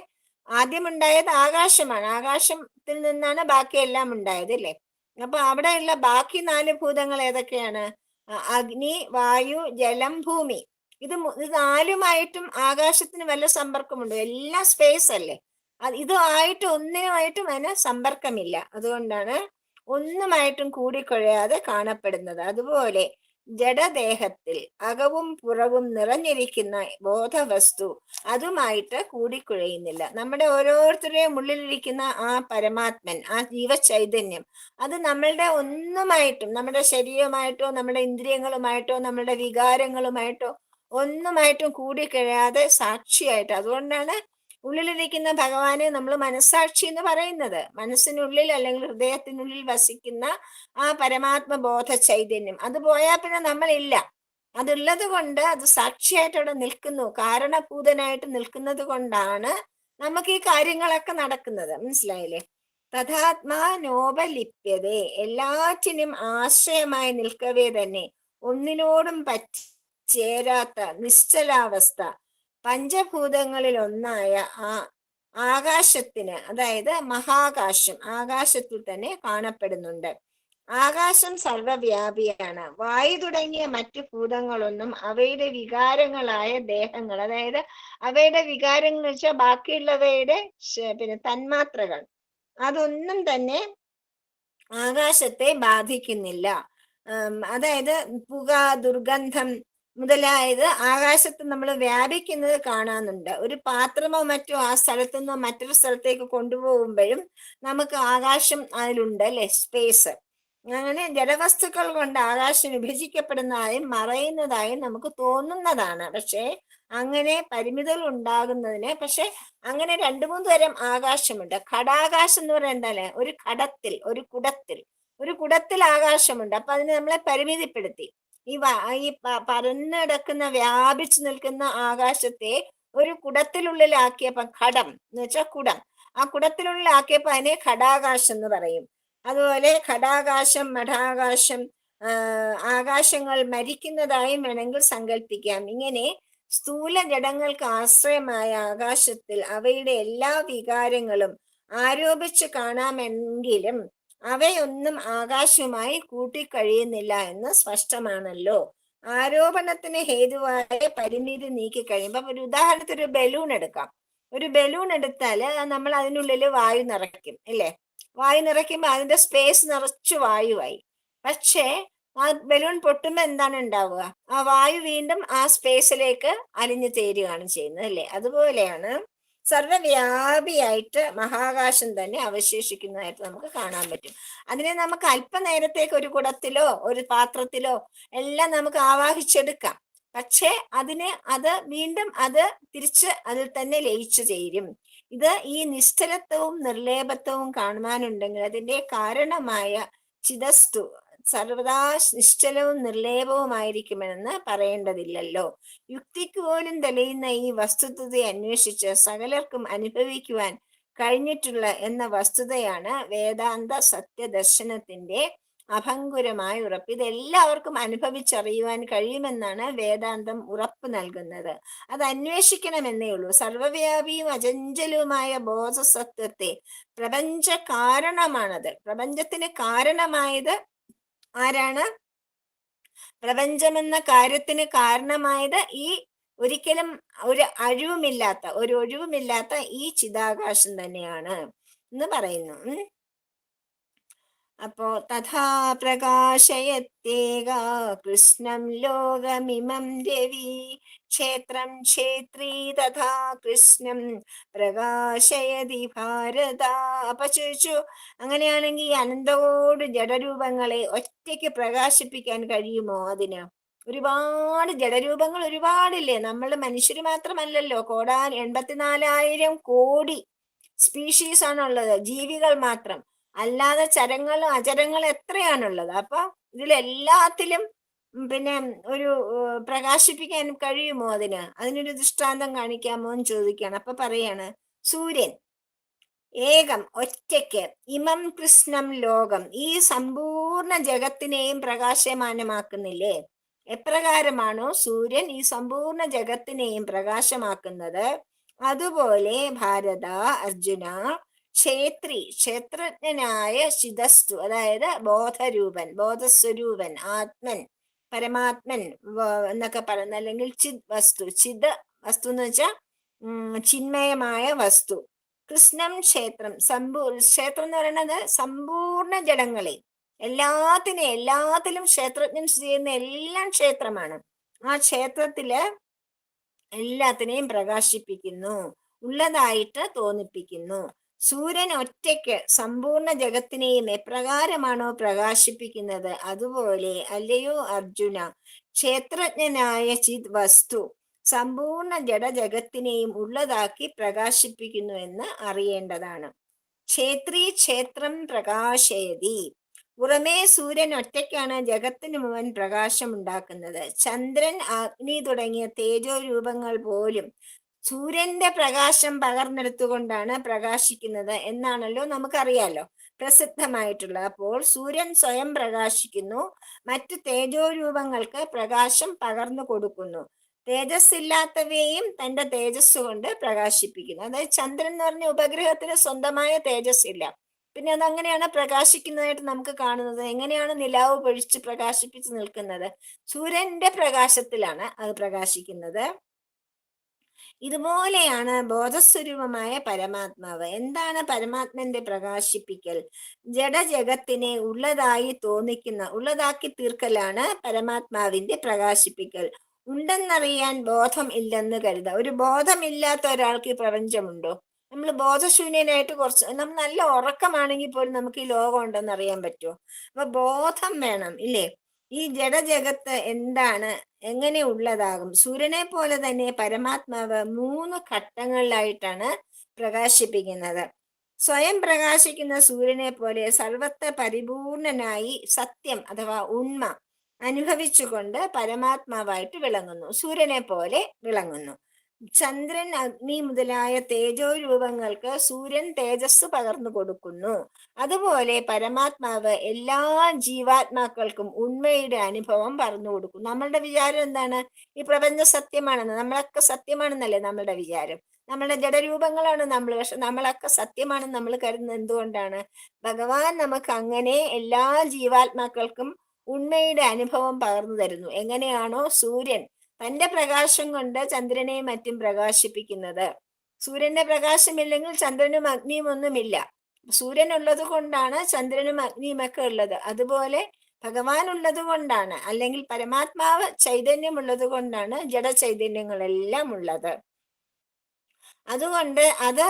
ആദ്യമുണ്ടായത് ആകാശമാണ്, ആകാശത്തിൽ നിന്നാണ് ബാക്കിയെല്ലാം ഉണ്ടായത്, അല്ലേ? അപ്പൊ അവിടെയുള്ള ബാക്കി 4 ഭൂതങ്ങൾ ഏതൊക്കെയാണ്? അഗ്നി, വായു, ജലം, ഭൂമി. ഇത് 4ഉമായിട്ടും ആകാശത്തിന് വല്ല സമ്പർക്കമുണ്ടോ? എല്ലാം സ്പേസ് അല്ലേ? ഇതുമായിട്ട് ഒന്നിനുമായിട്ടും അതിന് സമ്പർക്കമില്ല. അതുകൊണ്ടാണ് ഒന്നുമായിട്ടും കൂടിക്കൊഴയാതെ കാണപ്പെടുന്നത്. അതുപോലെ ജഡദേഹത്തിൽ അകവും പുറവും നിറഞ്ഞിരിക്കുന്ന ബോധവസ്തു അതുമായിട്ട് കൂടിക്കുഴയുന്നില്ല. നമ്മുടെ ഓരോരുത്തരുടെയും ഉള്ളിലിരിക്കുന്ന ആ പരമാത്മൻ, ആ ജീവചൈതന്യം, അത് നമ്മളുടെ ഒന്നുമായിട്ടും, നമ്മുടെ ശരീരമായിട്ടോ നമ്മുടെ ഇന്ദ്രിയങ്ങളുമായിട്ടോ നമ്മുടെ വികാരങ്ങളുമായിട്ടോ ഒന്നുമായിട്ടും കൂടിക്കഴിയാതെ സാക്ഷിയായിട്ട്. അതുകൊണ്ടാണ് ഉള്ളിലിരിക്കുന്ന ഭഗവാനെ നമ്മൾ മനസ്സാക്ഷി എന്ന് പറയുന്നത്. മനസ്സിനുള്ളിൽ അല്ലെങ്കിൽ ഹൃദയത്തിനുള്ളിൽ വസിക്കുന്ന ആ പരമാത്മ ബോധ ചൈതന്യം, അത് പോയാൽ പിന്നെ നമ്മളില്ല. അതുള്ളത് കൊണ്ട് അത് സാക്ഷിയായിട്ട് അവിടെ നിൽക്കുന്നു, കാരണഭൂതനായിട്ട് നിൽക്കുന്നത് കൊണ്ടാണ് നമുക്ക് ഈ കാര്യങ്ങളൊക്കെ നടക്കുന്നത്. മനസ്സിലായില്ലേ? തഥാത്മാ നോപലിപ്യതേ, എല്ലാറ്റിനും ആശ്രയമായി നിൽക്കവേ തന്നെ ഒന്നിനോടും ചേരാത്ത നിശ്ചലാവസ്ഥ പഞ്ചഭൂതങ്ങളിൽ ഒന്നായ ആ ആകാശത്തിന്, അതായത് മഹാകാശം, ആകാശത്തിൽ തന്നെ കാണപ്പെടുന്നുണ്ട്. ആകാശം സർവവ്യാപിയാണ്. വായു തുടങ്ങിയ മറ്റു ഭൂതങ്ങളൊന്നും അവയുടെ വികാരങ്ങളായ ദേഹങ്ങൾ, അതായത് അവയുടെ വികാരങ്ങൾ എന്ന് വെച്ചാൽ ബാക്കിയുള്ളവയുടെ പിന്നെ തന്മാത്രകൾ, അതൊന്നും തന്നെ ആകാശത്തെ ബാധിക്കുന്നില്ല. അതായത് പുക, ദുർഗന്ധം മുതലായത് ആകാശത്ത് നമ്മൾ വ്യാപിക്കുന്നത് കാണാനുണ്ട്. ഒരു പാത്രമോ മറ്റോ ആ സ്ഥലത്തു നിന്നോ മറ്റൊരു സ്ഥലത്തേക്ക് കൊണ്ടുപോകുമ്പോഴും നമുക്ക് ആകാശം അതിലുണ്ട്, അല്ലെ? സ്പേസ്. അങ്ങനെ ജഡവസ്തുക്കൾ കൊണ്ട് ആകാശം വിഭജിക്കപ്പെടുന്നതായും മറയുന്നതായും നമുക്ക് തോന്നുന്നതാണ്. പക്ഷെ അങ്ങനെ പരിമിതികൾ ഉണ്ടാകുന്നതിന്, പക്ഷെ അങ്ങനെ 2-3 തരം ആകാശമുണ്ട്. ഘടാകാശം എന്ന് പറയുന്നത് എന്താണ്? ഒരു കുടത്തിൽ ആകാശമുണ്ട്. അപ്പൊ അതിന് നമ്മളെ പരിമിതിപ്പെടുത്തി. ഈ പരന്നു കിടക്കുന്ന, വ്യാപിച്ചു നിൽക്കുന്ന ആകാശത്തെ ഒരു കുടത്തിനുള്ളിലാക്കിയപ്പോ, ഘടം എന്ന് വെച്ചാൽ കുടം, ആ കുടത്തിനുള്ളിലാക്കിയപ്പോ അതിനെ ഘടാകാശം എന്ന് പറയും. അതുപോലെ ഘടാകാശം, മഠാകാശം, ആകാശങ്ങൾ മരിക്കുന്നതായും വേണമെങ്കിൽ സങ്കല്പിക്കാം. ഇങ്ങനെ സ്ഥൂല ജഡങ്ങൾക്ക് ആശ്രയമായ ആകാശത്തിൽ അവയുടെ എല്ലാ വികാരങ്ങളും ആരോപിച്ച് കാണാമെങ്കിലും അവയൊന്നും ആകാശവുമായി കൂട്ടിക്കഴിയുന്നില്ല എന്ന് സ്പഷ്ടമാണല്ലോ. ആരോപണത്തിന് ഹേതുവായ പരിമിതി നീക്കി കഴിയുമ്പോ, ഒരു ഉദാഹരണത്തിന് ഒരു ബലൂൺ എടുക്കാം. ഒരു ബലൂൺ എടുത്താല് നമ്മൾ അതിനുള്ളിൽ വായു നിറയ്ക്കും, അല്ലേ? വായു നിറയ്ക്കുമ്പോൾ അതിന്റെ സ്പേസ് നിറച്ചു വായുവായി. പക്ഷേ ആ ബലൂൺ പൊട്ടുമ്പോ എന്താണ് ഉണ്ടാവുക? ആ വായു വീണ്ടും ആ സ്പേസിലേക്ക് അലിഞ്ഞു ചേരുകയാണ് ചെയ്യുന്നത്, അല്ലേ? അതുപോലെയാണ് സർവവ്യാപിയായിട്ട് മഹാകാശം തന്നെ അവശേഷിക്കുന്നതായിട്ട് നമുക്ക് കാണാൻ പറ്റും. അതിനെ നമുക്ക് അല്പനേരത്തേക്ക് ഒരു കുടത്തിലോ ഒരു പാത്രത്തിലോ എല്ലാം നമുക്ക് ആവാഹിച്ചെടുക്കാം. പക്ഷേ അത് വീണ്ടും തിരിച്ച് അതിൽ തന്നെ ലയിച്ചു ചേരും. ഇത് ഈ നിശ്ചലത്വവും നിർലേപത്വവും കാണുവാനുണ്ടെങ്കിൽ അതിന്റെ കാരണമായ ചിതസ്തു സർവദാ നിശ്ചലവും നിർലേപവുമായിരിക്കുമെന്ന് പറയേണ്ടതില്ലല്ലോ. യുക്തിക്ക് പോലും തെളിയുന്ന ഈ വസ്തുതയെ അന്വേഷിച്ച് സകലർക്കും അനുഭവിക്കുവാൻ കഴിഞ്ഞിട്ടുള്ള എന്ന വസ്തുതയാണ് വേദാന്ത സത്യദർശനത്തിന്റെ അഭംഗുരമായ ഉറപ്പ്. ഇതെല്ലാവർക്കും അനുഭവിച്ചറിയുവാൻ കഴിയുമെന്നാണ് വേദാന്തം ഉറപ്പ് നൽകുന്നത്. അത് അന്വേഷിക്കണമെന്നേ ഉള്ളൂ. സർവവ്യാപിയും അചഞ്ചലുമായ ബോധസത്വത്തെ, പ്രപഞ്ച കാരണമാണത്, പ്രപഞ്ചത്തിന് കാരണമായത് ആരാണ്? പ്രപഞ്ചമെന്ന കാര്യത്തിന് കാരണമായത് ഈ ഒരിക്കലും ഒരു ഒഴിവുമില്ലാത്ത ഈ ചിദാകാശം തന്നെയാണ് എന്ന് പറയുന്നു. അപ്പോ തഥാ പ്രകാശയത്യേക കൃഷ്ണം ലോകമിമം രവി ക്ഷേത്രം ക്ഷേത്രീ തഥാ കൃഷ്ണം പ്രകാശയതി ഭാരത. അപ്പൊ ചോദിച്ചു, അങ്ങനെയാണെങ്കിൽ ഈ അനന്തോട് ജഡരൂപങ്ങളെ ഒറ്റയ്ക്ക് പ്രകാശിപ്പിക്കാൻ കഴിയുമോ? അതിന് ഒരുപാട് ജഡരൂപങ്ങൾ ഒരുപാടില്ലേ, നമ്മൾ മനുഷ്യർ മാത്രമല്ലല്ലോ, 84,000 കോടി സ്പീഷീസ് ആണുള്ളത്, ജീവികൾ മാത്രം, അല്ലാതെ ചരങ്ങളും അചരങ്ങളും എത്രയാണുള്ളത്. അപ്പൊ ഇതിലെല്ലാത്തിലും പിന്നെ ഒരു പ്രകാശിപ്പിക്കാൻ കഴിയുമോ? അതിനൊരു ദൃഷ്ടാന്തം കാണിക്കാമോ എന്ന് ചോദിക്കുകയാണ്. അപ്പൊ പറയാണ്, സൂര്യൻ ഏകം ഒറ്റയ്ക്ക് ഇമം കൃഷ്ണം ലോകം ഈ സമ്പൂർണ്ണ ജഗത്തിനെയും പ്രകാശമാനമാക്കുന്നില്ലേ? എപ്രകാരമാണോ സൂര്യൻ ഈ സമ്പൂർണ്ണ ജഗത്തിനെയും പ്രകാശമാക്കുന്നത്, അതുപോലെ ഭാരത അർജുന ക്ഷേത്രജ്ഞനായ ചിദസ്തു, അതായത് ബോധസ്വരൂപൻ, ആത്മൻ, പരമാത്മൻ എന്നൊക്കെ പറയുന്ന, അല്ലെങ്കിൽ ചിത് വസ്തു എന്ന് വെച്ചാൽ ചിന്മയമായ വസ്തു. കൃഷ്ണം ക്ഷേത്രം, ക്ഷേത്രം എന്ന് പറയുന്നത് സമ്പൂർണ്ണ ജഡങ്ങളെ, എല്ലാത്തിലും ക്ഷേത്രജ്ഞൻ ചെയ്യുന്ന എല്ലാം ക്ഷേത്രമാണ്. ആ ക്ഷേത്രത്തില് എല്ലാത്തിനെയും പ്രകാശിപ്പിക്കുന്നു, ഉള്ളതായിട്ട് തോന്നിപ്പിക്കുന്നു. സൂര്യൻ ഒറ്റയ്ക്ക് സമ്പൂർണ്ണ ജഗത്തിനെയും എപ്രകാരമാണോ പ്രകാശിപ്പിക്കുന്നത്, അതുപോലെ അല്ലയോ അർജുന, ക്ഷേത്രജ്ഞനായ ചിത് വസ്തു സമ്പൂർണ്ണ ജഡജഗത്തിനെയും ഉള്ളതാക്കി പ്രകാശിപ്പിക്കുന്നു എന്ന് അറിയേണ്ടതാണ്. ക്ഷേത്രം പ്രകാശയതി. പുറമേ സൂര്യൻ ഒറ്റയ്ക്കാണ് ജഗത്തിന് മുഴുവൻ പ്രകാശം ഉണ്ടാക്കുന്നത്. ചന്ദ്രൻ, അഗ്നി തുടങ്ങിയ തേജോ രൂപങ്ങൾ പോലും സൂര്യന്റെ പ്രകാശം പകർന്നെടുത്തുകൊണ്ടാണ് പ്രകാശിക്കുന്നത് എന്നാണല്ലോ നമുക്കറിയാലോ, പ്രസിദ്ധമായിട്ടുള്ളത്. അപ്പോൾ സൂര്യൻ സ്വയം പ്രകാശിക്കുന്നു, മറ്റു തേജോ രൂപങ്ങൾക്ക് പ്രകാശം പകർന്നു കൊടുക്കുന്നു. തേജസ്സില്ലാത്തവയെയും തന്റെ തേജസ് കൊണ്ട് പ്രകാശിപ്പിക്കുന്നു. അതായത് ചന്ദ്രൻ എന്ന് പറഞ്ഞ ഉപഗ്രഹത്തിന് സ്വന്തമായ തേജസ് ഇല്ല, പിന്നെ അതങ്ങനെയാണ് പ്രകാശിക്കുന്നതായിട്ട് നമുക്ക് കാണുന്നത്. എങ്ങനെയാണ് നിലാവ് പൊഴിച്ച് പ്രകാശിപ്പിച്ച് നിൽക്കുന്നത്? സൂര്യന്റെ പ്രകാശത്തിലാണ് അത് പ്രകാശിക്കുന്നത്. ഇതുപോലെയാണ് ബോധസ്വരൂപമായ പരമാത്മാവ്. എന്താണ് പരമാത്മന്റെ പ്രകാശിപ്പിക്കൽ? ജഡജഗത്തിനെ ഉള്ളതാക്കി തീർക്കലാണ് പരമാത്മാവിന്റെ പ്രകാശിപ്പിക്കൽ. ഉണ്ടെന്നറിയാൻ ബോധം ഇല്ലെന്ന് കരുതാം. ഒരു ബോധമില്ലാത്ത ഒരാൾക്ക് ഈ പ്രപഞ്ചമുണ്ടോ? നമ്മൾ ബോധശൂന്യനായിട്ട് നമ്മൾ നല്ല ഉറക്കമാണെങ്കിൽ പോലും നമുക്ക് ഈ ലോകം ഉണ്ടെന്ന് അറിയാൻ പറ്റുമോ? അപ്പൊ ബോധം വേണം, ഇല്ലേ? ഈ ജഡജഗത്ത് എന്താണ്, എങ്ങനെ ഉള്ളതാകും? സൂര്യനെ പോലെ തന്നെ പരമാത്മാവ് 3 ഘട്ടങ്ങളിലായിട്ടാണ് പ്രകാശിപ്പിക്കുന്നത്. സ്വയം പ്രകാശിക്കുന്ന സൂര്യനെ പോലെ സർവത്ര പരിപൂർണനായി സത്യം അഥവാ ഉണ്മ അനുഭവിച്ചുകൊണ്ട് പരമാത്മാവായിട്ട് വിളങ്ങുന്നു, സൂര്യനെ പോലെ വിളങ്ങുന്നു. ചന്ദ്രൻ, അഗ്നി മുതലായ തേജോ രൂപങ്ങൾക്ക് സൂര്യൻ തേജസ് പകർന്നു കൊടുക്കുന്നു. അതുപോലെ പരമാത്മാവ് എല്ലാ ജീവാത്മാക്കൾക്കും ഉണ്മയുടെ അനുഭവം പറഞ്ഞു കൊടുക്കും. നമ്മളുടെ വിചാരം എന്താണ്? ഈ പ്രപഞ്ചം സത്യമാണെന്ന്, നമ്മളൊക്കെ സത്യമാണെന്നല്ലേ നമ്മളുടെ വിചാരം. നമ്മളുടെ ജഡരൂപങ്ങളാണ് നമ്മൾ, പക്ഷെ നമ്മളൊക്കെ സത്യമാണെന്ന് നമ്മൾ കരുതുന്നത് എന്തുകൊണ്ടാണ്? ഭഗവാൻ നമുക്ക് അങ്ങനെ എല്ലാ ജീവാത്മാക്കൾക്കും ഉണ്മയുടെ അനുഭവം പകർന്നു തരുന്നു. എങ്ങനെയാണോ സൂര്യൻ തന്റെ പ്രകാശം കൊണ്ട് ചന്ദ്രനെയും മറ്റും പ്രകാശിപ്പിക്കുന്നത്. സൂര്യന്റെ പ്രകാശമില്ലെങ്കിൽ ചന്ദ്രനും അഗ്നിയും ഒന്നുമില്ല. സൂര്യൻ ഉള്ളത് കൊണ്ടാണ് ചന്ദ്രനും അഗ്നിയും ഒക്കെ ഉള്ളത്. അതുപോലെ ഭഗവാൻ ഉള്ളത് കൊണ്ടാണ്, അല്ലെങ്കിൽ പരമാത്മാവ് ചൈതന്യം ഉള്ളത് കൊണ്ടാണ് ജഡചൈതന്യങ്ങളെല്ലാം ഉള്ളത്. അതുകൊണ്ട് അത്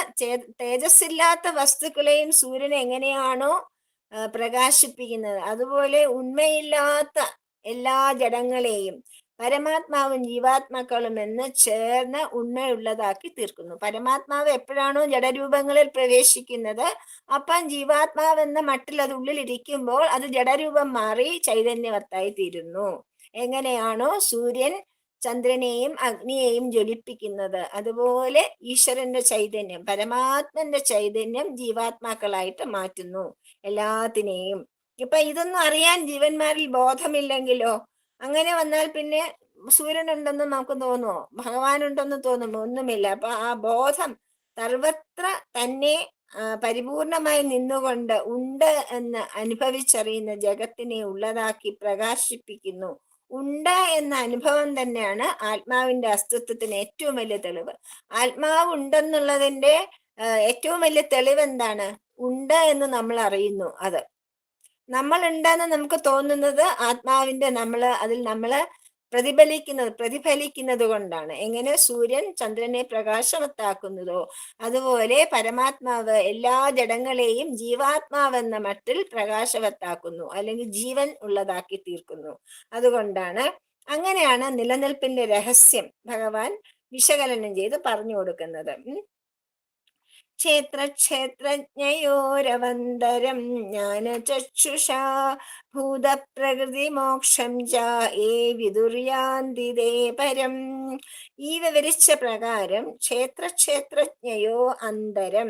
തേജസ്സില്ലാത്ത വസ്തുക്കളെയും സൂര്യൻ എങ്ങനെയാണോ പ്രകാശിപ്പിക്കുന്നത്, അതുപോലെ ഉണ്മയില്ലാത്ത എല്ലാ ജഡങ്ങളെയും പരമാത്മാവും ജീവാത്മാക്കളും എന്ന് ചേർന്ന് ഉണ്മയുള്ളതാക്കി തീർക്കുന്നു. പരമാത്മാവ് എപ്പോഴാണോ ജഡരൂപങ്ങളിൽ പ്രവേശിക്കുന്നത്, അപ്പം ജീവാത്മാവ് എന്ന മട്ടിൽ അത് ഉള്ളിലിരിക്കുമ്പോൾ അത് ജഡരൂപം മാറി ചൈതന്യവത്തായി തീരുന്നു. എങ്ങനെയാണോ സൂര്യൻ ചന്ദ്രനെയും അഗ്നിയെയും ജ്വലിപ്പിക്കുന്നത്, അതുപോലെ ഈശ്വരന്റെ ചൈതന്യം, പരമാത്മന്റെ ചൈതന്യം ജീവാത്മാക്കളായിട്ട് മാറ്റുന്നു എല്ലാത്തിനെയും. ഇപ്പൊ ഇതൊന്നും അറിയാൻ ജീവന്മാരിൽ ബോധമില്ലെങ്കിലോ? അങ്ങനെ വന്നാൽ പിന്നെ സൂര്യൻ ഉണ്ടെന്ന് നമുക്ക് തോന്നുമോ? ഭഗവാൻ ഉണ്ടെന്ന് തോന്നുമോ? ഒന്നുമില്ല. അപ്പൊ ആ ബോധം സർവത്ര തന്നെ പരിപൂർണമായി നിന്നുകൊണ്ട് ഉണ്ട് എന്ന് അനുഭവിച്ചറിയുന്ന ജഗത്തിനെ ഉള്ളതാക്കി പ്രകാശിപ്പിക്കുന്നു, ഉണ്ട് എന്ന അനുഭവം തന്നെയാണ് ആത്മാവിന്റെ അസ്തിത്വത്തിന് ഏറ്റവും വലിയ തെളിവ്. ആത്മാവ് ഉണ്ടെന്നുള്ളതിന്റെ ഏറ്റവും വലിയ തെളിവ് എന്താണ്? ഉണ്ട് എന്ന് നമ്മൾ അറിയുന്നു. അത് നമ്മൾ ഉണ്ടെന്ന് നമുക്ക് തോന്നുന്നത് ആത്മാവിന്റെ അതിൽ നമ്മള് പ്രതിഫലിക്കുന്നത് കൊണ്ടാണ്. എങ്ങനെ സൂര്യൻ ചന്ദ്രനെ പ്രകാശവത്താക്കുന്നതോ അതുപോലെ പരമാത്മാവ് എല്ലാ ജഡങ്ങളെയും ജീവാത്മാവെന്ന മട്ടിൽ പ്രകാശവത്താക്കുന്നു, അല്ലെങ്കിൽ ജീവൻ ഉള്ളതാക്കി തീർക്കുന്നു. അതുകൊണ്ടാണ്, അങ്ങനെയാണ് നിലനിൽപ്പിന്റെ രഹസ്യം ഭഗവാൻ വിശകലനം ചെയ്ത് പറഞ്ഞു കൊടുക്കുന്നത്. ക്ഷേത്രക്ഷേത്രജ്ഞയോരവന്തരം ജ്ഞാനചക്ഷുഷാ ഭൂതപ്രകൃതി മോക്ഷം ച ഏ വിദുര്യാന്തി ദേ പരം. ഈ വിവരിച്ച പ്രകാരം ക്ഷേത്രക്ഷേത്രജ്ഞയോ അന്തരം,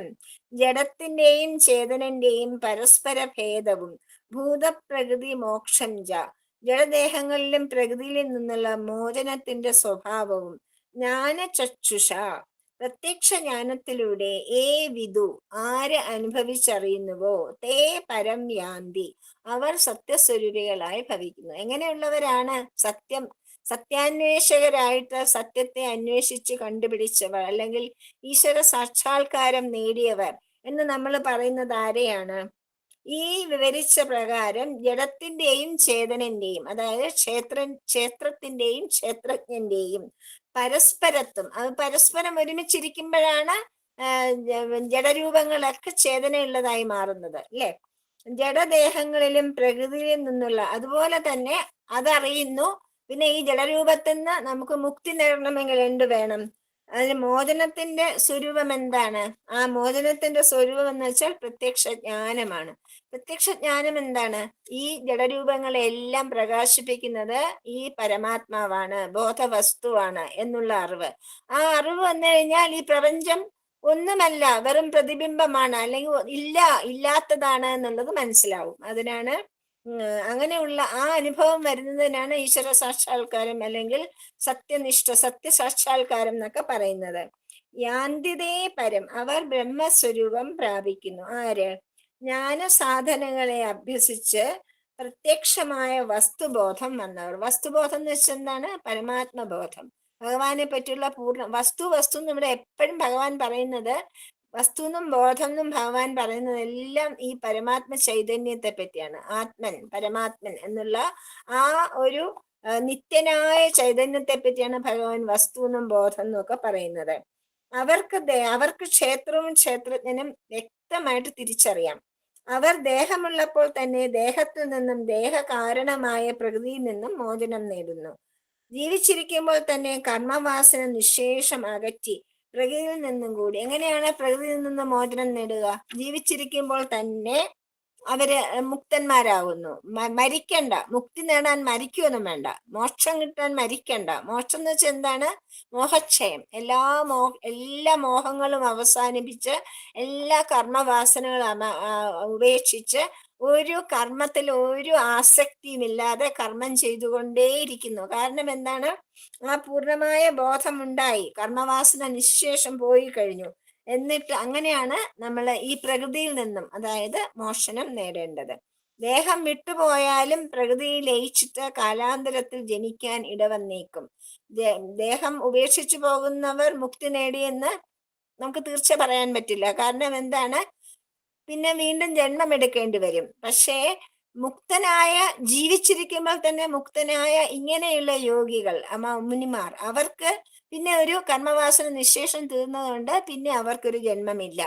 ജഡത്തിന്റെയും ചേതനന്റെയും പരസ്പര ഭേദവും, ഭൂതപ്രകൃതി മോക്ഷം ച ജഡദേഹങ്ങളിലും പ്രകൃതിയിൽ നിന്നുള്ള മോചനത്തിന്റെ സ്വഭാവവും, ജ്ഞാനചക്ഷുഷ പ്രത്യക്ഷ ജ്ഞാനത്തിലൂടെ ഏ വിദു ആര് അനുഭവിച്ചറിയുന്നുവോ തേ പരം യാന്തി അവർ സത്യസ്വരൂപികളായി ഭവിക്കുന്നു. എങ്ങനെയുള്ളവരാണ്? സത്യാന്വേഷകരായിട്ട് സത്യത്തെ അന്വേഷിച്ച് കണ്ടുപിടിച്ചവർ, അല്ലെങ്കിൽ ഈശ്വര സാക്ഷാത്കാരം നേടിയവർ എന്ന് നമ്മൾ പറയുന്നത് ആരെയാണ്? ഈ വിവരിച്ച പ്രകാരം ജഡത്തിന്റെയും ചേതനന്റെയും, അതായത് ക്ഷേത്രത്തിന്റെയും ക്ഷേത്രജ്ഞന്റെയും പരസ്പരത്വം, അത് പരസ്പരം ഒരുമിച്ചിരിക്കുമ്പോഴാണ് ജഡരൂപങ്ങളൊക്കെ ചേതനയുള്ളതായി മാറുന്നത്, അല്ലെ? ജഡദേഹങ്ങളിലും പ്രകൃതിയിൽ നിന്നുള്ള അതുപോലെ തന്നെ അതറിയുന്നു. പിന്നെ ഈ ജഡരൂപത്തിൽ നിന്ന് നമുക്ക് മുക്തി നേടണമെങ്കിൽ എന്ത് വേണം? അതിന് മോചനത്തിന്റെ സ്വരൂപം എന്താണ്? ആ മോചനത്തിന്റെ സ്വരൂപം എന്ന് വെച്ചാൽ പ്രത്യക്ഷ ജ്ഞാനമാണ്. പ്രത്യക്ഷ ജ്ഞാനം എന്താണ്? ഈ ജഡരൂപങ്ങളെല്ലാം പ്രകാശിപ്പിക്കുന്നത് ഈ പരമാത്മാവാണ്, ബോധവസ്തുവാണ് എന്നുള്ള അറിവ്. ആ അറിവ് വന്നു കഴിഞ്ഞാൽ ഈ പ്രപഞ്ചം ഒന്നുമല്ല, വെറും പ്രതിബിംബമാണ്, അല്ലെങ്കിൽ ഇല്ലാത്തതാണ് എന്നുള്ളത് മനസ്സിലാവും. അതിനാണ് അങ്ങനെയുള്ള ആ അനുഭവം വരുന്നതിനാണ് ഈശ്വര സാക്ഷാത്കാരം അല്ലെങ്കിൽ സത്യസാക്ഷാത്കാരം എന്നൊക്കെ പറയുന്നത്. യാന്തിതേ പരം, അവർ ബ്രഹ്മസ്വരൂപം പ്രാപിക്കുന്നു. ആര്? ജ്ഞാന സാധനങ്ങളെ അഭ്യസിച്ച് പ്രത്യക്ഷമായ വസ്തുബോധം വന്നവർ. വസ്തുബോധം എന്ന് വെച്ചാൽ എന്താണ്? പരമാത്മബോധം, ഭഗവാനെ പറ്റിയുള്ള വസ്തു നമ്മുടെ എപ്പോഴും ഭഗവാൻ പറയുന്നത്, വസ്തു എന്നും ബോധം എന്നും ഭഗവാൻ പറയുന്നത് എല്ലാം ഈ പരമാത്മ ചൈതന്യത്തെ പറ്റിയാണ്. പരമാത്മൻ എന്നുള്ള ആ ഒരു നിത്യനായ ചൈതന്യത്തെ പറ്റിയാണ് ഭഗവാൻ വസ്തു എന്നും ബോധം എന്നും ഒക്കെ പറയുന്നത്. അവർക്ക് ക്ഷേത്രവും ക്ഷേത്രജ്ഞനും വ്യക്തമായിട്ട് തിരിച്ചറിയാം. അവർ ദേഹമുള്ളപ്പോൾ തന്നെ ദേഹത്തിൽ നിന്നും ദേഹകാരണമായ പ്രകൃതിയിൽ നിന്നും മോചനം നേടുന്നു. ജീവിച്ചിരിക്കുമ്പോൾ തന്നെ കർമ്മവാസന നിശേഷം അകറ്റി പ്രകൃതിയിൽ നിന്നും കൂടി. എങ്ങനെയാണ് പ്രകൃതിയിൽ നിന്ന് മോചനം നേടുക? ജീവിച്ചിരിക്കുമ്പോൾ തന്നെ അവര് മുക്തന്മാരാകുന്നു. മരിക്കണ്ട, മുക്തി നേടാൻ മരിക്കുകയൊന്നും വേണ്ട, മോക്ഷം കിട്ടാൻ മരിക്കണ്ട. മോക്ഷം എന്ന് വെച്ചാൽ എന്താണ്? മോഹക്ഷയം. എല്ലാ മോഹങ്ങളും അവസാനിപ്പിച്ച് എല്ലാ കർമ്മവാസനകളും ഉപേക്ഷിച്ച് ഒരു കർമ്മത്തിൽ ഒരു ആസക്തിയുമില്ലാതെ കർമ്മം ചെയ്തുകൊണ്ടേയിരിക്കുന്നു. കാരണം എന്താണ്? ആ പൂർണ്ണമായ ബോധമുണ്ടായി, കർമ്മവാസന നിശേഷം പോയി കഴിഞ്ഞു. എന്നിട്ട് അങ്ങനെയാണ് നമ്മൾ ഈ പ്രകൃതിയിൽ നിന്നും, അതായത് മോക്ഷണം നേടേണ്ടത്. ദേഹം വിട്ടുപോയാലും പ്രകൃതിയിൽ ലയിച്ചിട്ട് കാലാന്തരത്തിൽ ജനിക്കാൻ ഇടവന്നേക്കും. ദേഹം ഉപേക്ഷിച്ചു പോകുന്നവർ മുക്തി നേടിയെന്ന് നമുക്ക് തീർച്ച പറയാൻ പറ്റില്ല. കാരണം എന്താണ്? പിന്നെ വീണ്ടും ജന്മമെടുക്കേണ്ടി വരും. പക്ഷേ ജീവിച്ചിരിക്കുമ്പോൾ തന്നെ മുക്തനായ ഇങ്ങനെയുള്ള യോഗികൾ, മുനിമാർ, അവർക്ക് പിന്നെ ഒരു കർമ്മവാസന നിശേഷം തീർന്നതുകൊണ്ട് പിന്നെ അവർക്കൊരു ജന്മമില്ല.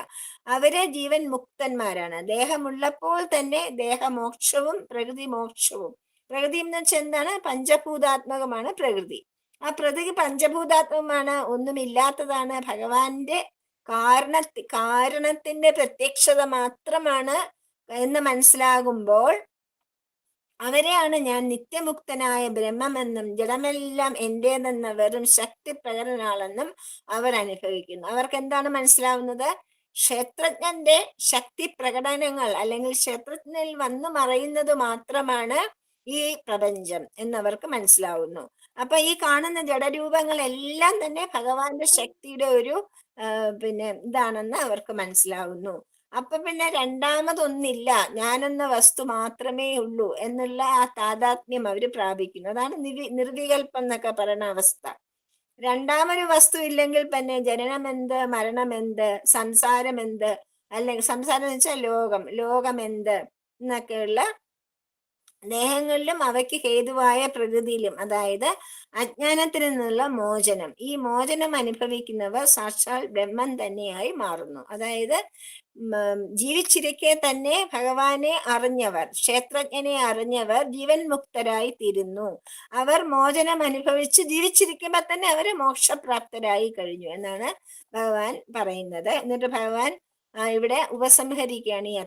അവരെ ജീവൻ മുക്തന്മാരാണ്. ദേഹമുള്ളപ്പോൾ തന്നെ ദേഹമോക്ഷവും പ്രകൃതി മോക്ഷവും. പ്രകൃതി എന്ന് വെച്ചാൽ എന്താണ്? പഞ്ചഭൂതാത്മകമാണ് പ്രകൃതി. ആ പ്രകൃതി പഞ്ചഭൂതാത്മകമാണ്, ഒന്നുമില്ലാത്തതാണ്, ഭഗവാന്റെ കാരണത്തിന്റെ പ്രത്യക്ഷത മാത്രമാണ് എന്ന് മനസ്സിലാകുമ്പോൾ അവരെയാണ് ഞാൻ നിത്യമുക്തനായ ബ്രഹ്മമെന്നും ജഡമെല്ലാം എന്റേതെന്ന വെറും ശക്തി പ്രകടനാളെന്നും അവർ അനുഭവിക്കുന്നു. അവർക്ക് എന്താണ് മനസ്സിലാവുന്നത്? ക്ഷേത്രജ്ഞന്റെ ശക്തി പ്രകടനങ്ങൾ, അല്ലെങ്കിൽ ക്ഷേത്രജ്ഞനിൽ വന്നു മറയുന്നത് മാത്രമാണ് ഈ പ്രപഞ്ചം എന്നവർക്ക് മനസ്സിലാവുന്നു. അപ്പൊ ഈ കാണുന്ന ജഡരൂപങ്ങളെല്ലാം തന്നെ ഭഗവാന്റെ ശക്തിയുടെ ഒരു ഇതാണെന്ന് അവർക്ക് മനസ്സിലാവുന്നു. അപ്പൊ പിന്നെ രണ്ടാമതൊന്നില്ല, ഞാനെന്ന വസ്തു മാത്രമേ ഉള്ളൂ എന്നുള്ള ആ താതാത്മ്യം അവര് പ്രാപിക്കുന്നു. അതാണ് നിർവികൽപ്പം എന്നൊക്കെ പറയുന്ന അവസ്ഥ. രണ്ടാമൊരു വസ്തു ഇല്ലെങ്കിൽ പിന്നെ ജനനമെന്ത്, മരണമെന്ത്, സംസാരമെന്ത്, അല്ലെങ്കിൽ സംസാരം എന്ന് വെച്ചാൽ ലോകമെന്ത് എന്നൊക്കെയുള്ള ദേഹങ്ങളിലും അവയ്ക്ക് ഹേതുവായ പ്രകൃതിയിലും, അതായത് അജ്ഞാനത്തിൽ നിന്നുള്ള മോചനം, ഈ മോചനം അനുഭവിക്കുന്നവർ സാക്ഷാൽ ബ്രഹ്മം തന്നെയായി മാറുന്നു. അതായത് ജീവിച്ചിരിക്കെ തന്നെ ഭഗവാനെ അറിഞ്ഞവർ, ക്ഷേത്രജ്ഞനെ അറിഞ്ഞവർ ജീവൻ മുക്തരായി തീരുന്നു. അവർ മോചനം അനുഭവിച്ച് ജീവിച്ചിരിക്കുമ്പോൾ തന്നെ അവർ മോക്ഷപ്രാപ്തരായി കഴിഞ്ഞു എന്നാണ് ഭഗവാൻ പറയുന്നത്. എന്നിട്ട് ഭഗവാൻ ഇവിടെ ഉപസംഹരിക്കുകയാണ് ഈ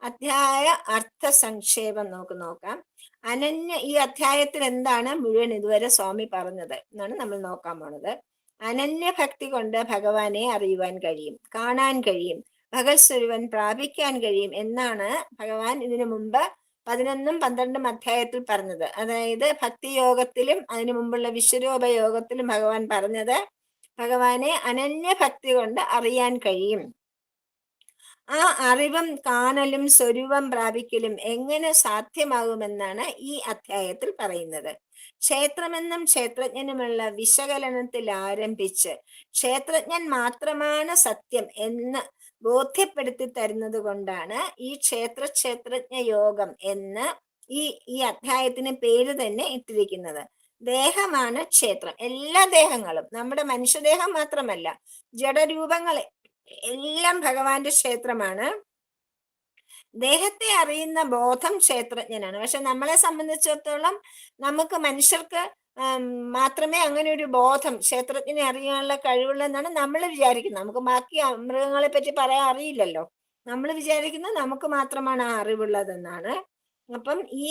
അധ്യായ അർത്ഥ സംക്ഷേപം നമുക്ക് നോക്കാം. ഈ അധ്യായത്തിൽ എന്താണ് മുഴുവൻ ഇതുവരെ സ്വാമി പറഞ്ഞത് എന്നാണ് നമ്മൾ നോക്കാൻ പോണത്. അനന്യഭക്തി കൊണ്ട് ഭഗവാനെ അറിയുവാൻ കഴിയും, കാണാൻ കഴിയും, ഭഗത് സ്വരൂപൻ പ്രാപിക്കാൻ കഴിയും എന്നാണ് ഭഗവാൻ ഇതിനു മുമ്പ് 11ഉം 12ഉം അധ്യായത്തിൽ പറഞ്ഞത്. അതായത് ഭക്തിയോഗത്തിലും അതിനു മുമ്പുള്ള വിശ്വരൂപ യോഗത്തിലും ഭഗവാൻ പറഞ്ഞത് ഭഗവാനെ അനന്യഭക്തി കൊണ്ട് അറിയാൻ കഴിയും. ആ അറിവും കാണലും സ്വരൂപം പ്രാപിക്കലും എങ്ങനെ സാധ്യമാകുമെന്നാണ് ഈ അധ്യായത്തിൽ പറയുന്നത്. ക്ഷേത്രമെന്നും ക്ഷേത്രജ്ഞനുമുള്ള വിശകലനത്തിൽ ആരംഭിച്ച് ക്ഷേത്രജ്ഞൻ മാത്രമാണ് സത്യം എന്ന് ബോധ്യപ്പെടുത്തി തരുന്നത് കൊണ്ടാണ് ഈ ക്ഷേത്രജ്ഞ യോഗം എന്ന് ഈ അധ്യായത്തിന് പേര് തന്നെ ഇട്ടിരിക്കുന്നത്. ദേഹമാണ് ക്ഷേത്രം. എല്ലാ ദേഹങ്ങളും, നമ്മുടെ മനുഷ്യദേഹം മാത്രമല്ല, ജഡരൂപങ്ങളെ എല്ലാം ഭഗവാന്റെ ക്ഷേത്രമാണ്. ദേഹത്തെ അറിയുന്ന ബോധം ക്ഷേത്രജ്ഞനാണ്. പക്ഷെ നമ്മളെ സംബന്ധിച്ചിടത്തോളം നമുക്ക് മനുഷ്യർക്ക് മാത്രമേ അങ്ങനെ ഒരു ബോധം, ക്ഷേത്രജ്ഞനെ അറിയാനുള്ള കഴിവുള്ളതെന്നാണ് നമ്മൾ വിചാരിക്കുന്നത്. നമുക്ക് ബാക്കി മൃഗങ്ങളെ പറ്റി പറയാൻ അറിയില്ലല്ലോ. നമ്മൾ വിചാരിക്കുന്നത് നമുക്ക് മാത്രമാണ് ആ അറിവുള്ളതെന്നാണ്. അപ്പം ഈ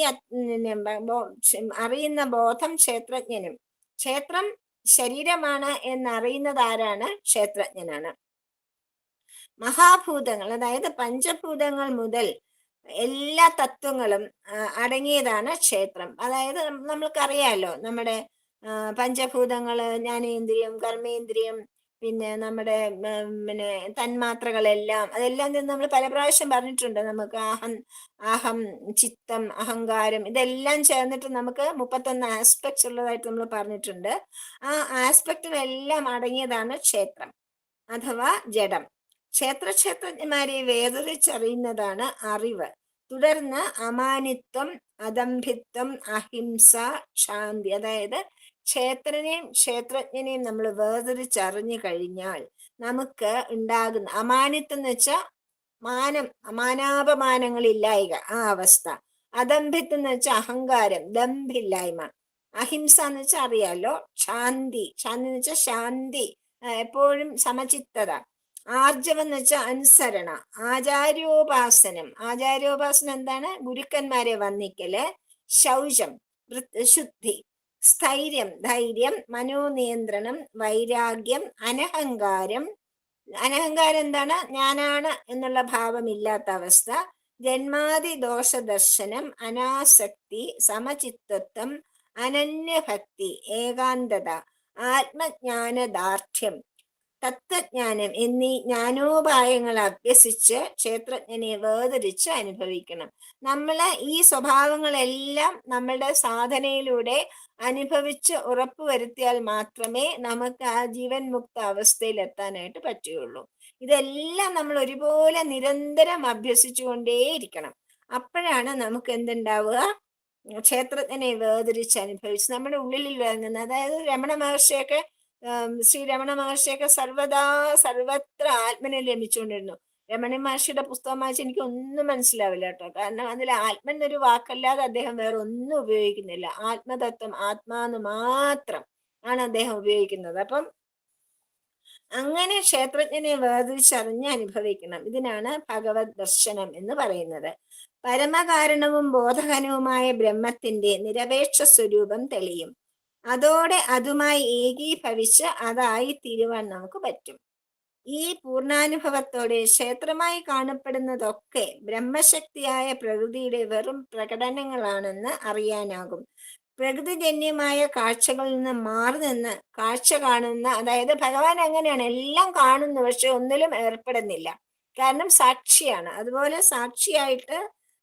അറിയുന്ന ബോധം ക്ഷേത്രജ്ഞനും, ക്ഷേത്രം ശരീരമാണ് എന്നറിയുന്നത് ആരാണ്? ക്ഷേത്രജ്ഞനാണ്. മഹാഭൂതങ്ങൾ, അതായത് പഞ്ചഭൂതങ്ങൾ മുതൽ എല്ലാ തത്വങ്ങളും അടങ്ങിയതാണ് ക്ഷേത്രം. അതായത് നമ്മൾക്കറിയാലോ, നമ്മുടെ പഞ്ചഭൂതങ്ങള്, ജ്ഞാനേന്ദ്രിയം, കർമ്മേന്ദ്രിയം, പിന്നെ നമ്മുടെ പിന്നെ തന്മാത്രകളെല്ലാം, അതെല്ലാം നമ്മൾ പല പ്രാവശ്യം പറഞ്ഞിട്ടുണ്ട്. നമുക്ക് അഹം, ചിത്തം, അഹങ്കാരം, ഇതെല്ലാം ചേർന്നിട്ട് നമുക്ക് 31 ആസ്പെക്ട്സ് ഉള്ളതായിട്ട് നമ്മൾ പറഞ്ഞിട്ടുണ്ട്. ആ ആസ്പെക്റ്റിലെല്ലാം അടങ്ങിയതാണ് ക്ഷേത്രം അഥവാ ജഡം. ക്ഷേത്രജ്ഞന്മാരെ വേർതിരിച്ചറിയുന്നതാണ് അറിവ്. തുടർന്ന് അമാനിത്വം, അദംഭിത്വം, അഹിംസ, ശാന്തി, അതായത് ക്ഷേത്രനെയും ക്ഷേത്രജ്ഞനെയും നമ്മൾ വേർതിരിച്ചറിഞ്ഞു കഴിഞ്ഞാൽ നമുക്ക് ഉണ്ടാകുന്ന അമാനിത്വം എന്ന് വെച്ചാൽ മാനാപമാനങ്ങളില്ലായ്ക, ആ അവസ്ഥ. അദംഭിത്വം എന്ന് വെച്ചാൽ അഹങ്കാരം, ദമ്ഭില്ലായ്മ. അഹിംസ എന്ന് വെച്ചാൽ അറിയാലോ, ശാന്തി എന്ന് വെച്ചാൽ ശാന്തി, എപ്പോഴും സമചിത്തത. ആർജവം എന്ന് വെച്ചാൽ അനുസരണ. ആചാര്യോപാസനം എന്താണ്? ഗുരുക്കന്മാരെ വന്ദിക്കല്. ശൗചം, ശുദ്ധി. സ്ഥൈര്യം, ധൈര്യം. മനോനിയന്ത്രണം, വൈരാഗ്യം. അനഹങ്കാരം എന്താണ്? ഞാനാണ് എന്നുള്ള ഭാവമില്ലാത്ത അവസ്ഥ. ജന്മാദി ദോഷ ദർശനം, അനാസക്തി, സമചിത്തത്വം, അനന്യഭക്തി, ഏകാന്തത, ആത്മജ്ഞാനദാർഢ്യം, തത്വജ്ഞാനം എന്നീ ജ്ഞാനോപായങ്ങൾ അഭ്യസിച്ച് ക്ഷേത്രജ്ഞനെ വേർതിരിച്ച് അനുഭവിക്കണം. നമ്മള് ഈ സ്വഭാവങ്ങളെല്ലാം നമ്മളുടെ സാധനയിലൂടെ അനുഭവിച്ച് ഉറപ്പുവരുത്തിയാൽ മാത്രമേ നമുക്ക് ആ ജീവൻ മുക്ത അവസ്ഥയിൽ എത്താനായിട്ട് പറ്റുകയുള്ളൂ. ഇതെല്ലാം നമ്മൾ ഒരുപോലെ നിരന്തരം അഭ്യസിച്ചുകൊണ്ടേയിരിക്കണം. അപ്പോഴാണ് നമുക്ക് എന്തുണ്ടാവുക? ക്ഷേത്രജ്ഞനെ വേർതിരിച്ച് അനുഭവിച്ച് നമ്മുടെ ഉള്ളിൽ ഇറങ്ങുന്ന, അതായത് രമണ മഹർഷിയൊക്കെ ശ്രീ രമണ മഹർഷിയൊക്കെ സർവത്ര ആത്മനെ ലഭിച്ചുകൊണ്ടിരുന്നു. രമണ മഹർഷിയുടെ പുസ്തകം വായിച്ച് എനിക്ക് ഒന്നും മനസ്സിലാവില്ല കേട്ടോ. കാരണം അതിൽ ആത്മൻ എന്നൊരു വാക്കല്ലാതെ അദ്ദേഹം വേറെ ഒന്നും ഉപയോഗിക്കുന്നില്ല. ആത്മതത്വം, ആത്മാന്ന് മാത്രം ആണ് അദ്ദേഹം ഉപയോഗിക്കുന്നത്. അപ്പം അങ്ങനെ ക്ഷേത്രജ്ഞനെ വേർതിരിച്ചറിഞ്ഞ് അനുഭവിക്കണം. ഇതിനാണ് ഭഗവത് ദർശനം എന്ന് പറയുന്നത്. പരമകാരണവും ബോധഘനവുമായ ബ്രഹ്മത്തിന്റെ നിരപേക്ഷ സ്വരൂപം തെളിയും. അതോടെ അതുമായി ഏകീഭവിച്ച് അതായി തീരുവാൻ നമുക്ക് പറ്റും. ഈ പൂർണ്ണാനുഭവത്തോടെ ക്ഷേത്രമായി കാണപ്പെടുന്നതൊക്കെ ബ്രഹ്മശക്തിയായ പ്രകൃതിയുടെ വെറും പ്രകടനങ്ങളാണെന്ന് അറിയാനാകും. പ്രകൃതിജന്യമായ കാഴ്ചകളിൽ നിന്ന് മാറി നിന്ന് കാഴ്ച കാണുന്ന, അതായത് ഭഗവാൻ അങ്ങനെയാണ്, എല്ലാം കാണുന്നു പക്ഷെ ഒന്നിലും ഏർപ്പെടുന്നില്ല. കാരണം സാക്ഷിയാണ്. അതുപോലെ സാക്ഷിയായിട്ട്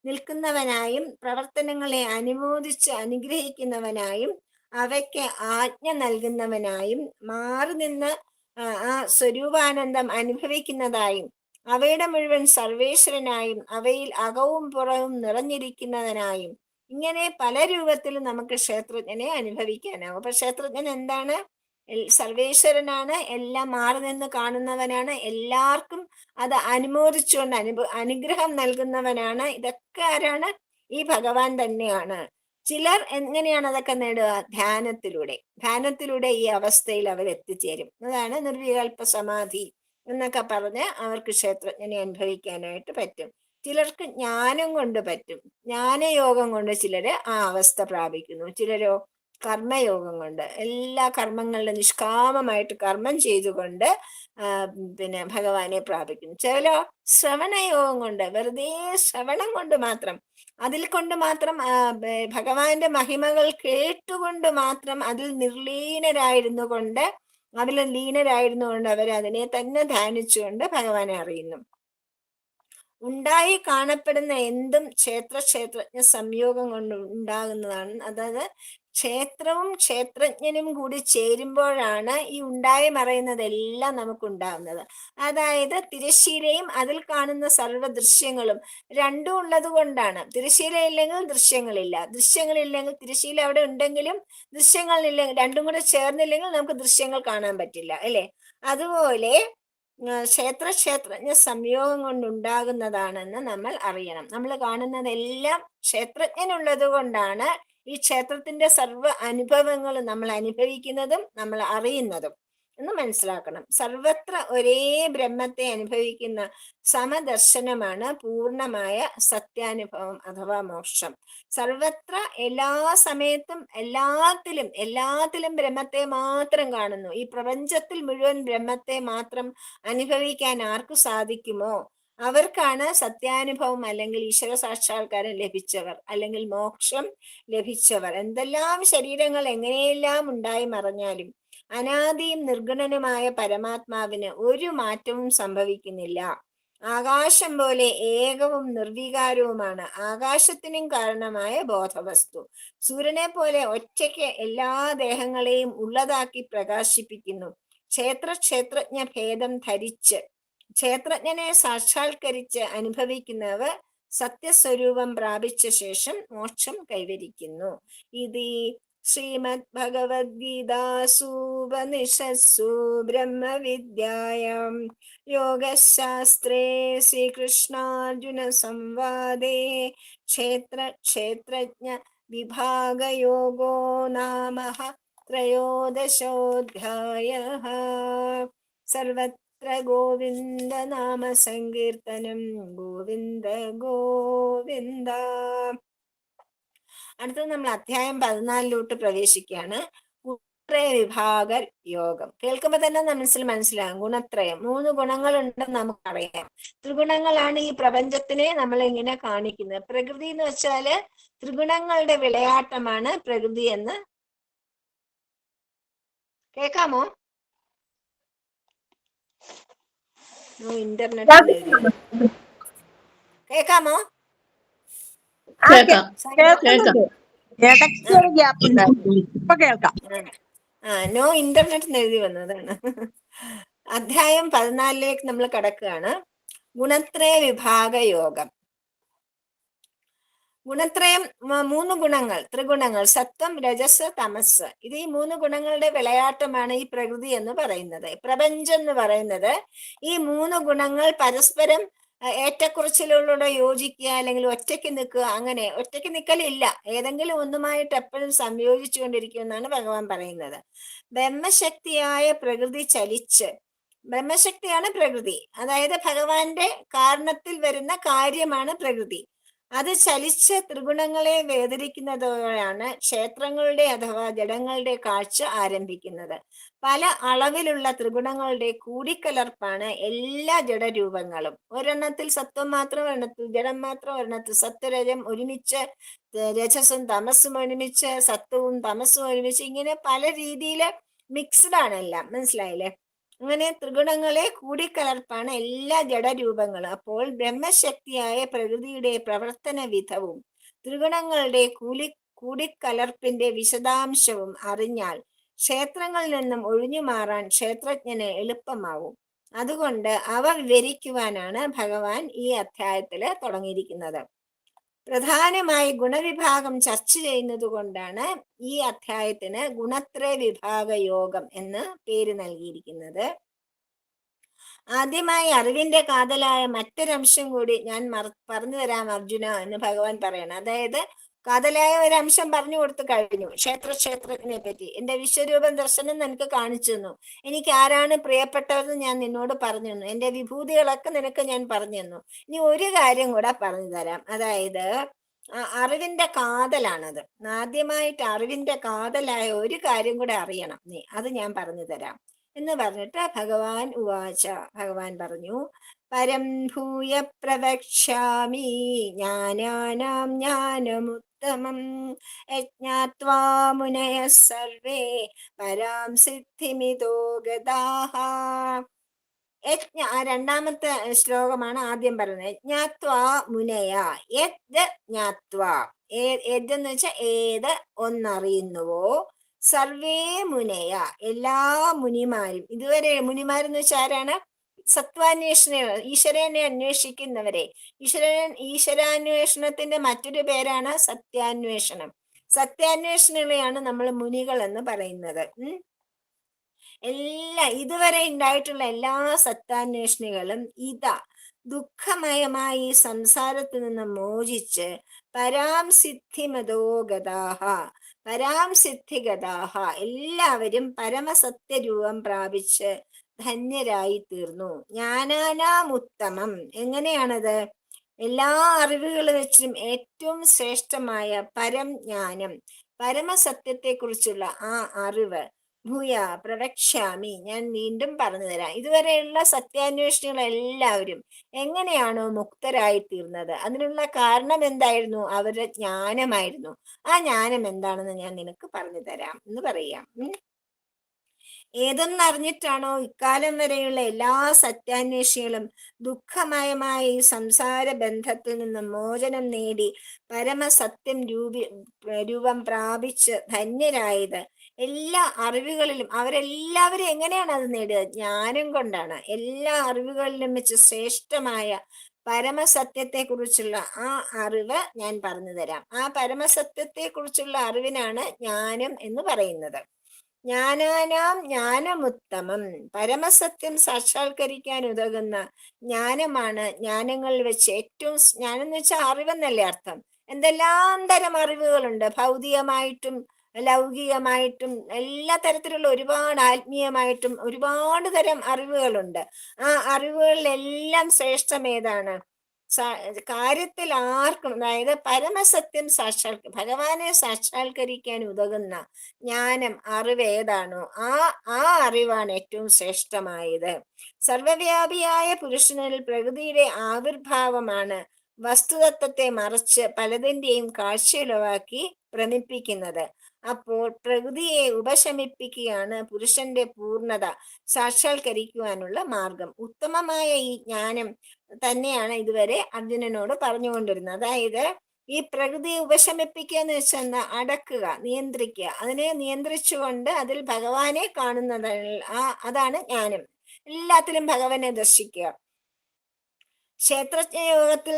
നിൽക്കുന്നവനായും പ്രവർത്തനങ്ങളെ അനുമോദിച്ച് അനുഗ്രഹിക്കുന്നവനായും അവയ്ക്ക് ആജ്ഞ നൽകുന്നവനായും മാറി നിന്ന് ആ സ്വരൂപാനന്ദം അനുഭവിക്കുന്നതായും അവയുടെ മുഴുവൻ സർവേശ്വരനായും അവയിൽ അകവും പുറവും നിറഞ്ഞിരിക്കുന്നവനായും ഇങ്ങനെ പല രൂപത്തിലും നമുക്ക് ക്ഷേത്രജ്ഞനെ അനുഭവിക്കാനാവും. അപ്പൊ ക്ഷേത്രജ്ഞൻ എന്താണ്? സർവേശ്വരനാണ്, എല്ലാം മാറി നിന്ന് കാണുന്നവനാണ്, എല്ലാവർക്കും അത് അനുമോദിച്ചുകൊണ്ട് അനുഗ്രഹം നൽകുന്നവനാണ്. ഇതൊക്കെ ആരാണ്? ഈ ഭഗവാൻ തന്നെയാണ്. ചിലർ എങ്ങനെയാണ് അതൊക്കെ നേടുക? ധ്യാനത്തിലൂടെ ഈ അവസ്ഥയിൽ അവർ എത്തിച്ചേരും. അതാണ് നിർവികൽപ്പ സമാധി എന്നൊക്കെ പറഞ്ഞ് അവർക്ക് ക്ഷേത്രജ്ഞനെ അനുഭവിക്കാനായിട്ട് പറ്റും. ചിലർക്ക് ജ്ഞാനം കൊണ്ട് പറ്റും, ജ്ഞാനയോഗം കൊണ്ട് ചിലര് ആ അവസ്ഥ പ്രാപിക്കുന്നു. ചിലരോ കർമ്മയോഗം കൊണ്ട്, എല്ലാ കർമ്മങ്ങളിലും നിഷ്കാമമായിട്ട് കർമ്മം ചെയ്തുകൊണ്ട് പിന്നെ ഭഗവാനെ പ്രാപിക്കുന്നു. ചിലരോ ശ്രവണയോഗം കൊണ്ട്, വെറുതെ ശ്രവണം കൊണ്ട് മാത്രം, അതിൽ കൊണ്ട് മാത്രം ഭഗവാന്റെ മഹിമകൾ കേട്ടുകൊണ്ട് മാത്രം അതിൽ ലീനരായിരുന്നു കൊണ്ട് അവർ അതിനെ തന്നെ ധ്യാനിച്ചുകൊണ്ട് ഭഗവാനെ അറിയുന്നു. ഉണ്ടായി കാണപ്പെടുന്ന എന്തും ക്ഷേത്രജ്ഞ സംയോഗം കൊണ്ട് ഉണ്ടാകുന്നതാണ്. അതായത് ക്ഷേത്രവും ക്ഷേത്രജ്ഞനും കൂടി ചേരുമ്പോഴാണ് ഈ ഉണ്ടായി മറയുന്നതെല്ലാം നമുക്ക് ഉണ്ടാകുന്നത്. അതായത് തിരശ്ശീലയും അതിൽ കാണുന്ന സർവ്വ ദൃശ്യങ്ങളും രണ്ടും ഉള്ളത് കൊണ്ടാണ്. തിരശ്ശീല ഇല്ലെങ്കിൽ ദൃശ്യങ്ങളില്ലെങ്കിൽ തിരശ്ശീല അവിടെ ഉണ്ടെങ്കിലും ദൃശ്യങ്ങളില്ലെങ്കിൽ, രണ്ടും കൂടെ ചേർന്നില്ലെങ്കിൽ നമുക്ക് ദൃശ്യങ്ങൾ കാണാൻ പറ്റില്ല, അല്ലേ? അതുപോലെ ക്ഷേത്രജ്ഞ സംയോഗം കൊണ്ടുണ്ടാകുന്നതാണെന്ന് നമ്മൾ അറിയണം. നമ്മൾ കാണുന്നതെല്ലാം ക്ഷേത്രജ്ഞനുള്ളത് കൊണ്ടാണ് ഈ ക്ഷേത്രത്തിന്റെ സർവ്വ അനുഭവങ്ങളും നമ്മൾ അനുഭവിക്കുന്നതും നമ്മൾ അറിയുന്നതും എന്ന് മനസ്സിലാക്കണം. സർവത്ര ഒരേ ബ്രഹ്മത്തെ അനുഭവിക്കുന്ന സമദർശനമാണ് പൂർണ്ണമായ സത്യാനുഭവം അഥവാ മോക്ഷം. സർവത്ര എല്ലാ സമയത്തും എല്ലാത്തിലും ബ്രഹ്മത്തെ മാത്രം കാണുന്നു. ഈ പ്രപഞ്ചത്തിൽ മുഴുവൻ ബ്രഹ്മത്തെ മാത്രം അനുഭവിക്കാൻ ആർക്ക് സാധിക്കുമോ അവർക്കാണ് സത്യാനുഭവം അല്ലെങ്കിൽ ഈശ്വര സാക്ഷാത്കാരം ലഭിച്ചവർ, അല്ലെങ്കിൽ മോക്ഷം ലഭിച്ചവർ. എന്തെല്ലാം ശരീരങ്ങൾ എങ്ങനെയെല്ലാം ഉണ്ടായി മറഞ്ഞാലും അനാദിയും നിർഗുണനുമായ പരമാത്മാവിന് ഒരു മാറ്റവും സംഭവിക്കുന്നില്ല. ആകാശം പോലെ ഏകവും നിർവികാരവുമാണ് ആകാശത്തിനും കാരണമായ ബോധവസ്തു. സൂര്യനെ പോലെ ഒറ്റയ്ക്ക് എല്ലാ ദേഹങ്ങളെയും ഉള്ളതാക്കി പ്രകാശിപ്പിക്കുന്നു. ക്ഷേത്രജ്ഞ ഭേദം ധരിച്ച് ക്ഷേത്രജ്ഞനെ സാക്ഷാത്കരിച്ച് അനുഭവിക്കുന്നവർ സത്യസ്വരൂപം പ്രാപിച്ച ശേഷം മോക്ഷം കൈവരിക്കുന്നു. ഇതി ശ്രീമദ് ഭഗവദ്ഗീതാസൂപനിഷത്സു ബ്രഹ്മവിദ്യായാം യോഗശാസ്ത്രേ ശ്രീകൃഷ്ണാർജുന സംവാദേ ക്ഷേത്രജ്ഞ വിഭാഗയോഗോ നാമ ത്രയോദശോऽധ്യായഃ. സർവത്ര ഗോവിന്ദ നാമ സങ്കീർത്തനം. ഗോവിന്ദ ഗോവിന്ദ. അടുത്തത് നമ്മൾ അധ്യായം 14 പ്രവേശിക്കുകയാണ്. ഗുണത്രയ വിഭാഗ യോഗം. കേൾക്കുമ്പോൾ തന്നെ മനസ്സിലാകും. ഗുണത്രയം, 3 ഗുണങ്ങളുണ്ടെന്ന് നമുക്കറിയാം. ത്രിഗുണങ്ങളാണ് ഈ പ്രപഞ്ചത്തിനെ നമ്മൾ ഇങ്ങനെ കാണിക്കുന്നത്. പ്രകൃതി എന്ന് വെച്ചാല് ത്രിഗുണങ്ങളുടെ വിളയാട്ടമാണ് പ്രകൃതി എന്ന്. കേൾക്കാമോ? ഇന്റർനെറ്റ് കേൾക്കാമോ? നോ ഇന്റർനെറ്റ് എഴുതി വന്നതാണ്. അധ്യായം 14 നമ്മൾ കടക്കുകയാണ്. ഗുണത്രയ വിഭാഗ യോഗം. ഗുണത്രയം 3 ഗുണങ്ങൾ, ത്രിഗുണങ്ങൾ, സത്വം, രജസ്, തമസ്. ഇത് ഈ 3 ഗുണങ്ങളുടെ വിളയാട്ടമാണ് ഈ പ്രകൃതി എന്ന് പറയുന്നത്. പ്രപഞ്ചം എന്ന് പറയുന്നത് ഈ 3 ഗുണങ്ങൾ പരസ്പരം ഏറ്റക്കുറച്ചിലൂടെ യോജിക്കുക, അല്ലെങ്കിൽ ഒറ്റയ്ക്ക് നിൽക്കുക. അങ്ങനെ ഒറ്റയ്ക്ക് നിൽക്കലില്ല, ഏതെങ്കിലും ഒന്നുമായിട്ട് എപ്പോഴും സംയോജിച്ചു കൊണ്ടിരിക്കുമെന്നാണ് ഭഗവാൻ പറയുന്നത്. ബ്രഹ്മശക്തിയായ പ്രകൃതി ചലിച്ച്, ബ്രഹ്മശക്തിയാണ് പ്രകൃതി, അതായത് ഭഗവാന്റെ കാരണത്തിൽ വരുന്ന കാര്യമാണ് പ്രകൃതി. അത് ചലിച്ച് ത്രിഗുണങ്ങളെ വേദനിക്കുന്നതോടെയാണ് ക്ഷേത്രങ്ങളുടെ അഥവാ ജഡങ്ങളുടെ കാഴ്ച ആരംഭിക്കുന്നത്. പല അളവിലുള്ള ത്രിഗുണങ്ങളുടെ കൂടിക്കലർപ്പാണ് എല്ലാ ജഡരൂപങ്ങളും. ഒരെണ്ണത്തിൽ സത്വം മാത്രം, ഒരെണ്ണത്തിൽ ജഡം മാത്രം, ഒരെണ്ണത്തിൽ സത്വരജം ഒരുമിച്ച്, രജസും തമസ്സും ഒരുമിച്ച്, സത്വവും തമസ്സും ഒരുമിച്ച്, ഇങ്ങനെ പല രീതിയിൽ മിക്സ്ഡ് ആണ് എല്ലാം. മനസ്സിലായില്ലേ? അങ്ങനെ ത്രിഗുണങ്ങളെ കൂടിക്കലർപ്പാണ് എല്ലാ ജഡരൂപങ്ങളും. അപ്പോൾ ബ്രഹ്മശക്തിയായ പ്രകൃതിയുടെ പ്രവർത്തന വിധവും ത്രിഗുണങ്ങളുടെ കൂടിക്കലർപ്പിന്റെ വിശദാംശവും അറിഞ്ഞാൽ ക്ഷേത്രങ്ങളിൽ നിന്നും ഒഴിഞ്ഞു മാറാൻ ക്ഷേത്രജ്ഞന് എളുപ്പമാവും. അതുകൊണ്ട് അവ വിവരിക്കുവാനാണ് ഭഗവാൻ ഈ അധ്യായത്തില് തുടങ്ങിയിരിക്കുന്നത്. പ്രധാനമായി ഗുണവിഭാഗം ചർച്ച ചെയ്യുന്നത് കൊണ്ടാണ് ഈ അധ്യായത്തിന് ഗുണത്രയ വിഭാഗ യോഗം എന്ന് പേര് നൽകിയിരിക്കുന്നത്. ആദ്യമായി അറിവിന്റെ കാതലായ മറ്റൊരംശം കൂടി ഞാൻ പറഞ്ഞു തരാം അർജുന എന്ന് ഭഗവാൻ പറയണം. അതായത് കാതലായ ഒരു അംശം പറഞ്ഞു കൊടുത്തു കഴിഞ്ഞു. ക്ഷേത്രജ്ഞനെ പറ്റി എന്റെ വിശ്വരൂപം ദർശനം നിനക്ക് കാണിച്ചു തന്നു. എനിക്ക് ആരാണ് പ്രിയപ്പെട്ടവരെന്ന് ഞാൻ നിന്നോട് പറഞ്ഞു തന്നു. എന്റെ വിഭൂതികളൊക്കെ നിനക്ക് ഞാൻ പറഞ്ഞു തന്നു. ഇനി ഒരു കാര്യം കൂടെ പറഞ്ഞു തരാം. അതായത് അറിവിന്റെ കാതലാണത്. ആദ്യമായിട്ട് അറിവിന്റെ കാതലായ ഒരു കാര്യം കൂടെ അറിയണം നീ, അത് ഞാൻ പറഞ്ഞു തരാം എന്ന് പറഞ്ഞിട്ട് ഭഗവാൻ പറഞ്ഞു, പരം ഭൂയ പ്രവക്ഷ്യാമി ജ്ഞാനാനാം ജ്ഞാനമുത്തമം യജ്ഞാത്വാ മുനയഃ സർവേ പരാം സിദ്ധിമിതോ ഗതാഃ. രണ്ടാമത്തെ ശ്ലോകമാണ് ആദ്യം പറയുന്നത്. യജ്ഞാത്വാ മുനയ, യദ് ജ്ഞാത്വാ, എന്ന് വെച്ചാൽ ഏത് ഒന്നറിയുന്നുവോ, സർവേ മുനയ, എല്ലാ മുനിമാരും. ഇതുവരെ മുനിമാരെന്ന് വെച്ചാൽ ആരാണ്? സത്വാന്വേഷണ, ഈശ്വരനെ അന്വേഷിക്കുന്നവരെ. ഈശ്വരാന്വേഷണത്തിന്റെ മറ്റൊരു പേരാണ് സത്യാന്വേഷണം. സത്യാന്വേഷണങ്ങളെയാണ് നമ്മൾ മുനികൾ എന്ന് പറയുന്നത്. ഇതുവരെ ഉണ്ടായിട്ടുള്ള എല്ലാ സത്യാന്വേഷണികളും ദുഃഖമയമായി ഈ സംസാരത്തിൽ നിന്ന് മോചിച്ച് പരാം സിദ്ധിമതോ ഗതാഹ, പരാം സിദ്ധി ഗതാഹ, എല്ലാവരും പരമസത്യരൂപം പ്രാപിച്ച് ധന്യരായി തീർന്നു. ജ്ഞാനാനാം ഉത്തമം, എങ്ങനെയാണത്? എല്ലാ അറിവുകൾ വെച്ചും ഏറ്റവും ശ്രേഷ്ഠമായ പരംജ്ഞാനം, പരമസത്യത്തെ കുറിച്ചുള്ള ആ അറിവ് ഭൂയ പ്രവക്ഷ്യാമി, ഞാൻ വീണ്ടും പറഞ്ഞു തരാം. ഇതുവരെയുള്ള സത്യാന്വേഷണികൾ എല്ലാവരും എങ്ങനെയാണോ മുക്തരായി തീർന്നത്, അതിനുള്ള കാരണം എന്തായിരുന്നു? അവരുടെ ജ്ഞാനമായിരുന്നു. ആ ജ്ഞാനം എന്താണെന്ന് ഞാൻ നിനക്ക് പറഞ്ഞു തരാം എന്ന് പറയാം. ഏതെന്നറിഞ്ഞിട്ടാണോ ഇക്കാലം വരെയുള്ള എല്ലാ സത്യാന്വേഷികളും ദുഃഖമയമായ ഈ സംസാര ബന്ധത്തിൽ നിന്ന് മോചനം നേടി പരമസത്യം രൂപം പ്രാപിച്ച് ധന്യരായത്? എല്ലാ അറിവുകളിലും അവരെല്ലാവരും എങ്ങനെയാണ് അത് നേടിയത്? ജ്ഞാനം കൊണ്ടാണ്. എല്ലാ അറിവുകളിലും വെച്ച് ശ്രേഷ്ഠമായ പരമസത്യത്തെ കുറിച്ചുള്ള ആ അറിവ് ഞാൻ പറഞ്ഞു തരാം. ആ പരമസത്യത്തെ കുറിച്ചുള്ള അറിവിനാണ് ജ്ഞാനം എന്ന് പറയുന്നത്. ജ്ഞാനാനാം ജ്ഞാനമുത്തമം, പരമസത്യം സാക്ഷാത്കരിക്കാൻ ഉതകുന്ന ജ്ഞാനമാണ് ജ്ഞാനങ്ങളിൽ വെച്ച് ഏറ്റവും. ജ്ഞാനം എന്ന് വെച്ചാൽ അറിവെന്നല്ലേ അർത്ഥം. എന്തെല്ലാം തരം അറിവുകളുണ്ട്, ഭൗതികമായിട്ടും ലൗകികമായിട്ടും എല്ലാ തരത്തിലുള്ള ഒരുപാട്, ആത്മീയമായിട്ടും ഒരുപാട് തരം അറിവുകളുണ്ട്. ആ അറിവുകളിലെല്ലാം ശ്രേഷ്ഠം ഏതാണ്? കാര്യത്തിൽ ആർക്കും, അതായത് പരമസത്യം ഭഗവാനെ സാക്ഷാത്കരിക്കാൻ ഉതകുന്ന ജ്ഞാനം, അറിവ് ഏതാണോ ആ അറിവാണ് ഏറ്റവും ശ്രേഷ്ഠമായത്. സർവവ്യാപിയായ പുരുഷനിൽ പ്രകൃതിയുടെ ആവിർഭാവമാണ് വസ്തുതത്വത്തെ മറച്ച് പലതിൻ്റെയും കാഴ്ചയുളവാക്കി ഭ്രമിപ്പിക്കുന്നത്. അപ്പോൾ പ്രകൃതിയെ ഉപശമിപ്പിക്കുകയാണ് പുരുഷന്റെ പൂർണ്ണത സാക്ഷാത്കരിക്കുവാനുള്ള മാർഗം. ഉത്തമമായ ഈ ജ്ഞാനം തന്നെയാണ് ഇതുവരെ അർജുനനോട് പറഞ്ഞുകൊണ്ടിരുന്നത്. അതായത് ഈ പ്രകൃതിയെ ഉപശമിപ്പിക്കുക എന്ന് വെച്ചാൽ അടക്കുക, നിയന്ത്രിക്കുക. അതിനെ നിയന്ത്രിച്ചുകൊണ്ട് അതിൽ ഭഗവാനെ കാണുന്നത്, അതാണ് ജ്ഞാനം. എല്ലാത്തിലും ഭഗവാനെ ദർശിക്കുക. ക്ഷേത്രജ്ഞ യോഗത്തിൽ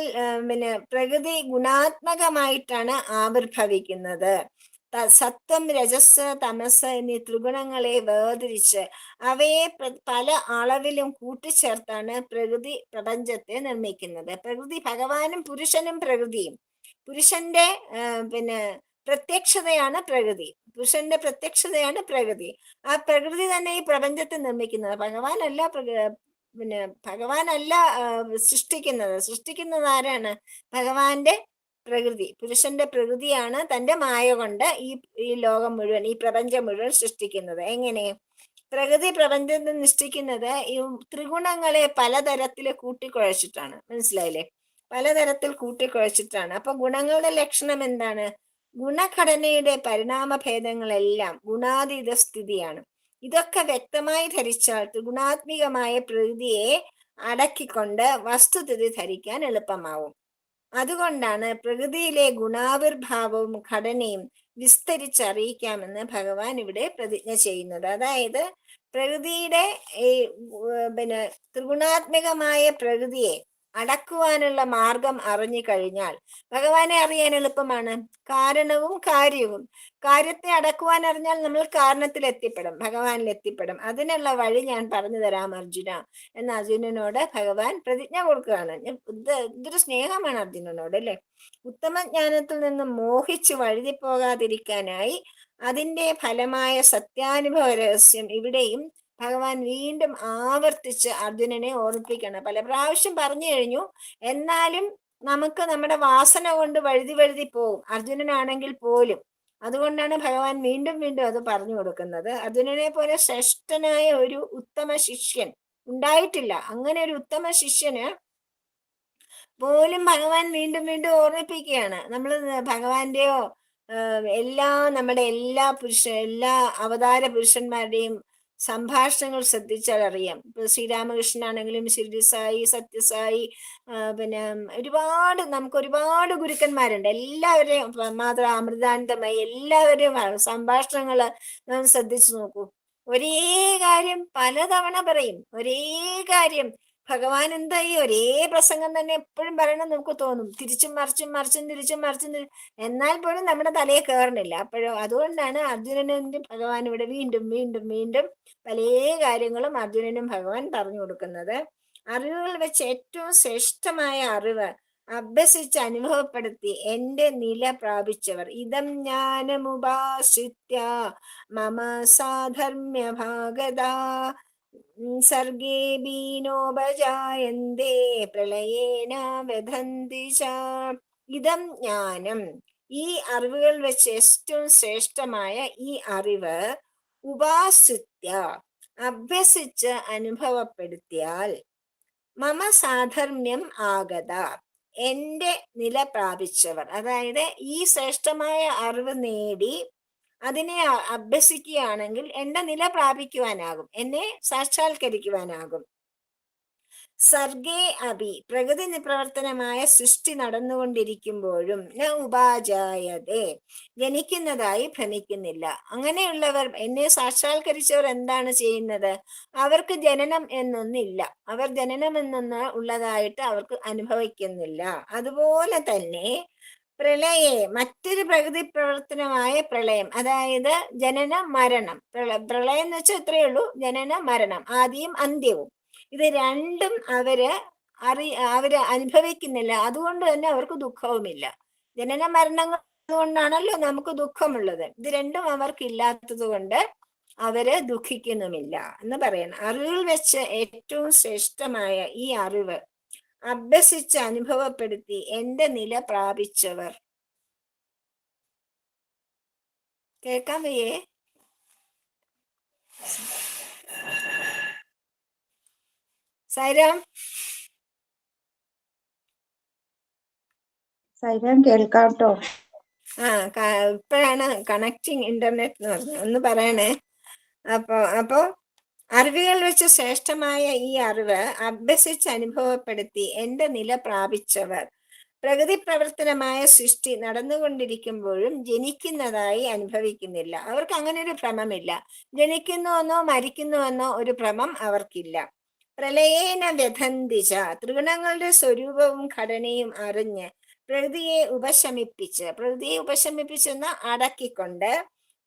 പ്രകൃതി ഗുണാത്മകമായിട്ടാണ് ആവിർഭവിക്കുന്നത്. സത്വം, രജസ്, തമസ് എന്നീ ത്രിഗുണങ്ങളെ വേർതിരിച്ച് അവയെ പല അളവിലും കൂട്ടിച്ചേർത്താണ് പ്രകൃതി പ്രപഞ്ചത്തെ നിർമ്മിക്കുന്നത്. പ്രകൃതി ഭഗവാനും പുരുഷനും പ്രകൃതിയും. പുരുഷന്റെ പ്രത്യക്ഷതയാണ് പ്രകൃതി. പുരുഷന്റെ പ്രത്യക്ഷതയാണ് പ്രകൃതി. ആ പ്രകൃതി തന്നെ ഈ പ്രപഞ്ചത്തെ നിർമ്മിക്കുന്നത്. ഭഗവാനല്ല സൃഷ്ടിക്കുന്നത് ആരാണ്? ഭഗവാന്റെ പ്രകൃതി, പുരുഷന്റെ പ്രകൃതിയാണ് തന്റെ മായ കൊണ്ട് ഈ ലോകം മുഴുവൻ, ഈ പ്രപഞ്ചം മുഴുവൻ സൃഷ്ടിക്കുന്നത്. എങ്ങനെ? പ്രകൃതി പ്രപഞ്ചത്തെ സൃഷ്ടിക്കുന്നത് ഈ ത്രിഗുണങ്ങളെ പലതരത്തിൽ കൂട്ടിക്കുഴച്ചിട്ടാണ്. മനസ്സിലായില്ലേ? പലതരത്തിൽ കൂട്ടിക്കുഴച്ചിട്ടാണ്. അപ്പൊ ഗുണങ്ങളുടെ ലക്ഷണം എന്താണ്? ഗുണഘടനയുടെ പരിണാമ ഭേദങ്ങളെല്ലാം ഗുണാതീത സ്ഥിതിയാണ്. ഇതൊക്കെ വ്യക്തമായി ധരിച്ചാൽ ത്രിഗുണാത്മികമായ പ്രകൃതിയെ അടക്കിക്കൊണ്ട് വസ്തുതൃതി ധരിക്കാൻ എളുപ്പമാവും. അതുകൊണ്ടാണ് പ്രകൃതിയിലെ ഗുണാവിർഭാവവും ഘടനയും വിസ്തരിച്ചറിയിക്കാമെന്ന് ഭഗവാൻ ഇവിടെ പ്രതിജ്ഞ ചെയ്യുന്നത്. അതായത് പ്രകൃതിയുടെ ഈ പിന്നെ ത്രിഗുണാത്മകമായ പ്രകൃതിയെ അടക്കുവാനുള്ള മാർഗം അറിഞ്ഞു കഴിഞ്ഞാൽ ഭഗവാനെ അറിയാൻ എളുപ്പമാണ്. കാരണവും കാര്യവും. കാര്യത്തെ അടക്കുവാൻ അറിഞ്ഞാൽ നമ്മൾ കാരണത്തിൽ എത്തിപ്പെടും, ഭഗവാനിൽ എത്തിപ്പെടും. അതിനുള്ള വഴി ഞാൻ പറഞ്ഞു തരാം അർജുന എന്ന് അർജുനനോട് ഭഗവാൻ പ്രതിജ്ഞ കൊടുക്കുകയാണ്. ഇതൊരു സ്നേഹമാണ് അർജുനനോട്, അല്ലെ? ഉത്തമ ജ്ഞാനത്തിൽ നിന്ന് മോഹിച്ച് വഴുതി പോകാതിരിക്കാനായി അതിന്റെ ഫലമായ സത്യാനുഭവ രഹസ്യം ഇവിടെയും ഭഗവാൻ വീണ്ടും ആവർത്തിച്ച് അർജുനനെ ഓർമ്മിപ്പിക്കണം. പല പ്രാവശ്യം പറഞ്ഞു കഴിഞ്ഞു, എന്നാലും നമുക്ക് നമ്മുടെ വാസന കൊണ്ട് വഴുതി പോവും, അർജുനനാണെങ്കിൽ പോലും. അതുകൊണ്ടാണ് ഭഗവാൻ വീണ്ടും വീണ്ടും അത് പറഞ്ഞു കൊടുക്കുന്നത്. അർജുനനെ പോലെ ശ്രേഷ്ഠനായ ഒരു ഉത്തമ ശിഷ്യൻ ഉണ്ടായിട്ടില്ല. അങ്ങനെ ഒരു ഉത്തമ ശിഷ്യന് പോലും ഭഗവാൻ വീണ്ടും വീണ്ടും ഓർമ്മിപ്പിക്കുകയാണ്. നമ്മൾ ഭഗവാന്റെയോ നമ്മുടെ എല്ലാ അവതാര പുരുഷന്മാരുടെയും സംഭാഷണങ്ങൾ ശ്രദ്ധിച്ചാൽ അറിയാം. ഇപ്പൊ ശ്രീരാമകൃഷ്ണനാണെങ്കിലും ശിരടി സായി, സത്യസായി, പിന്നെ നമുക്ക് ഒരുപാട് ഗുരുക്കന്മാരുണ്ട്. എല്ലാവരെയും, മാതൃ അമൃതാനന്ദമയി, എല്ലാവരെയും സംഭാഷണങ്ങൾ നാം ശ്രദ്ധിച്ചു നോക്കൂ. ഒരേ കാര്യം പലതവണ പറയും. ഒരേ കാര്യം ഭഗവാൻ എന്തായി ഒരേ പ്രസംഗം തന്നെ എപ്പോഴും പറയണം നമുക്ക് തോന്നും. തിരിച്ചും മറിച്ചും എന്നാൽ പോലും നമ്മുടെ തലയെ കയറണില്ല. അതുകൊണ്ടാണ് അർജുനനും ഭഗവാൻ ഇവിടെ വീണ്ടും വീണ്ടും വീണ്ടും പല കാര്യങ്ങളും അർജുനനും ഭഗവാൻ പറഞ്ഞു കൊടുക്കുന്നത്. അറിവുകൾ വെച്ച് ഏറ്റവും ശ്രേഷ്ഠമായ അറിവ് അഭ്യസിച്ച് അനുഭവപ്പെടുത്തി എന്റെ നില പ്രാപിച്ചവർ ഇതം ജ്ഞാനമുപാശ്രിത്യ മമ സാധർമ്മ്യ ഭാഗദാ സർഗേ ബീനോപജായന്തേ പ്രളയേന വ്യഥന്തി ച. ഇതം ജ്ഞാനം, ഈ അറിവുകൾ വെച്ച് ഏറ്റവും ശ്രേഷ്ഠമായ ഈ അറിവ് ഉപാസിത്യ, അഭ്യസിച്ച് അനുഭവപ്പെടുത്തിയാൽ മമ സാധർമ്മ്യം ആഗത, എന്റെ നില പ്രാപിച്ചവർ, അതായത് ഈ ശ്രേഷ്ഠമായ അറിവ് നേടി അതിനെ അഭ്യസിക്കുകയാണെങ്കിൽ എന്റെ നില പ്രാപിക്കുവാനാകും, എന്നെ സാക്ഷാത്കരിക്കുവാനാകും. സർഗേ അഭി, പ്രകൃതി നിപ്രവർത്തനമായ സൃഷ്ടി നടന്നുകൊണ്ടിരിക്കുമ്പോഴും ന ഉപാജായതേ, ജനിക്കുന്നതായി ഭ്രമിക്കുന്നില്ല. അങ്ങനെയുള്ളവർ, എന്നെ സാക്ഷാത്കരിച്ചവർ എന്താണ് ചെയ്യുന്നത്? അവർക്ക് ജനനം എന്നൊന്നില്ല. അവർ ജനനം എന്നൊന്ന് ഉള്ളതായിട്ട് അവർക്ക് അനുഭവിക്കുന്നില്ല. അതുപോലെ തന്നെ പ്രളയെ, മറ്റൊരു പ്രകൃതി പ്രവർത്തനമായ പ്രളയം, അതായത് ജനന മരണം. പ്രളയം എന്ന് വെച്ചാൽ ഇത്രയേ ഉള്ളൂ, ജനന മരണം, ആദ്യവും അന്ത്യവും. ഇത് രണ്ടും അവര് അനുഭവിക്കുന്നില്ല. അതുകൊണ്ട് തന്നെ അവർക്ക് ദുഃഖവുമില്ല. ജനന മരണങ്ങൾ കൊണ്ടാണല്ലോ നമുക്ക് ദുഃഖമുള്ളത്. ഇത് രണ്ടും അവർക്ക് ഇല്ലാത്തത് കൊണ്ട് അവര് ദുഃഖിക്കുന്നുമില്ല എന്ന് പറയണം. അറിവിൽ വെച്ച് ഏറ്റവും ശ്രേഷ്ഠമായ ഈ അറിവ് അഭ്യസിച്ച് അനുഭവപ്പെടുത്തി എന്റെ നില പ്രാപിച്ചവർ. കേൾക്കാൻ വയ്യേ? സൈറാം കേൾക്കാട്ടോ. ഇപ്പോഴാണ് കണക്റ്റിംഗ് ഇന്റർനെറ്റ് എന്ന് പറഞ്ഞു, ഒന്ന് പറയണേ. അപ്പോ അറിവുകൾ വെച്ച് ശ്രേഷ്ഠമായ ഈ അറിവ് അഭ്യസിച്ച് അനുഭവപ്പെടുത്തി എന്റെ നില പ്രാപിച്ചവർ പ്രകൃതി പ്രവർത്തനമായ സൃഷ്ടി നടന്നുകൊണ്ടിരിക്കുമ്പോഴും ജനിക്കുന്നതായി അനുഭവിക്കുന്നില്ല. അവർക്ക് അങ്ങനെ ഒരു ഭ്രമമില്ല. ജനിക്കുന്നുവെന്നോ മരിക്കുന്നുവെന്നോ ഒരു ഭ്രമം അവർക്കില്ല. പ്രളയേന വ്യഥന്തിച്ച, ത്രിഗുണങ്ങളുടെ സ്വരൂപവും ഘടനയും അറിഞ്ഞ് പ്രകൃതിയെ ഉപശമിപ്പിച്ചെന്ന അടക്കിക്കൊണ്ട്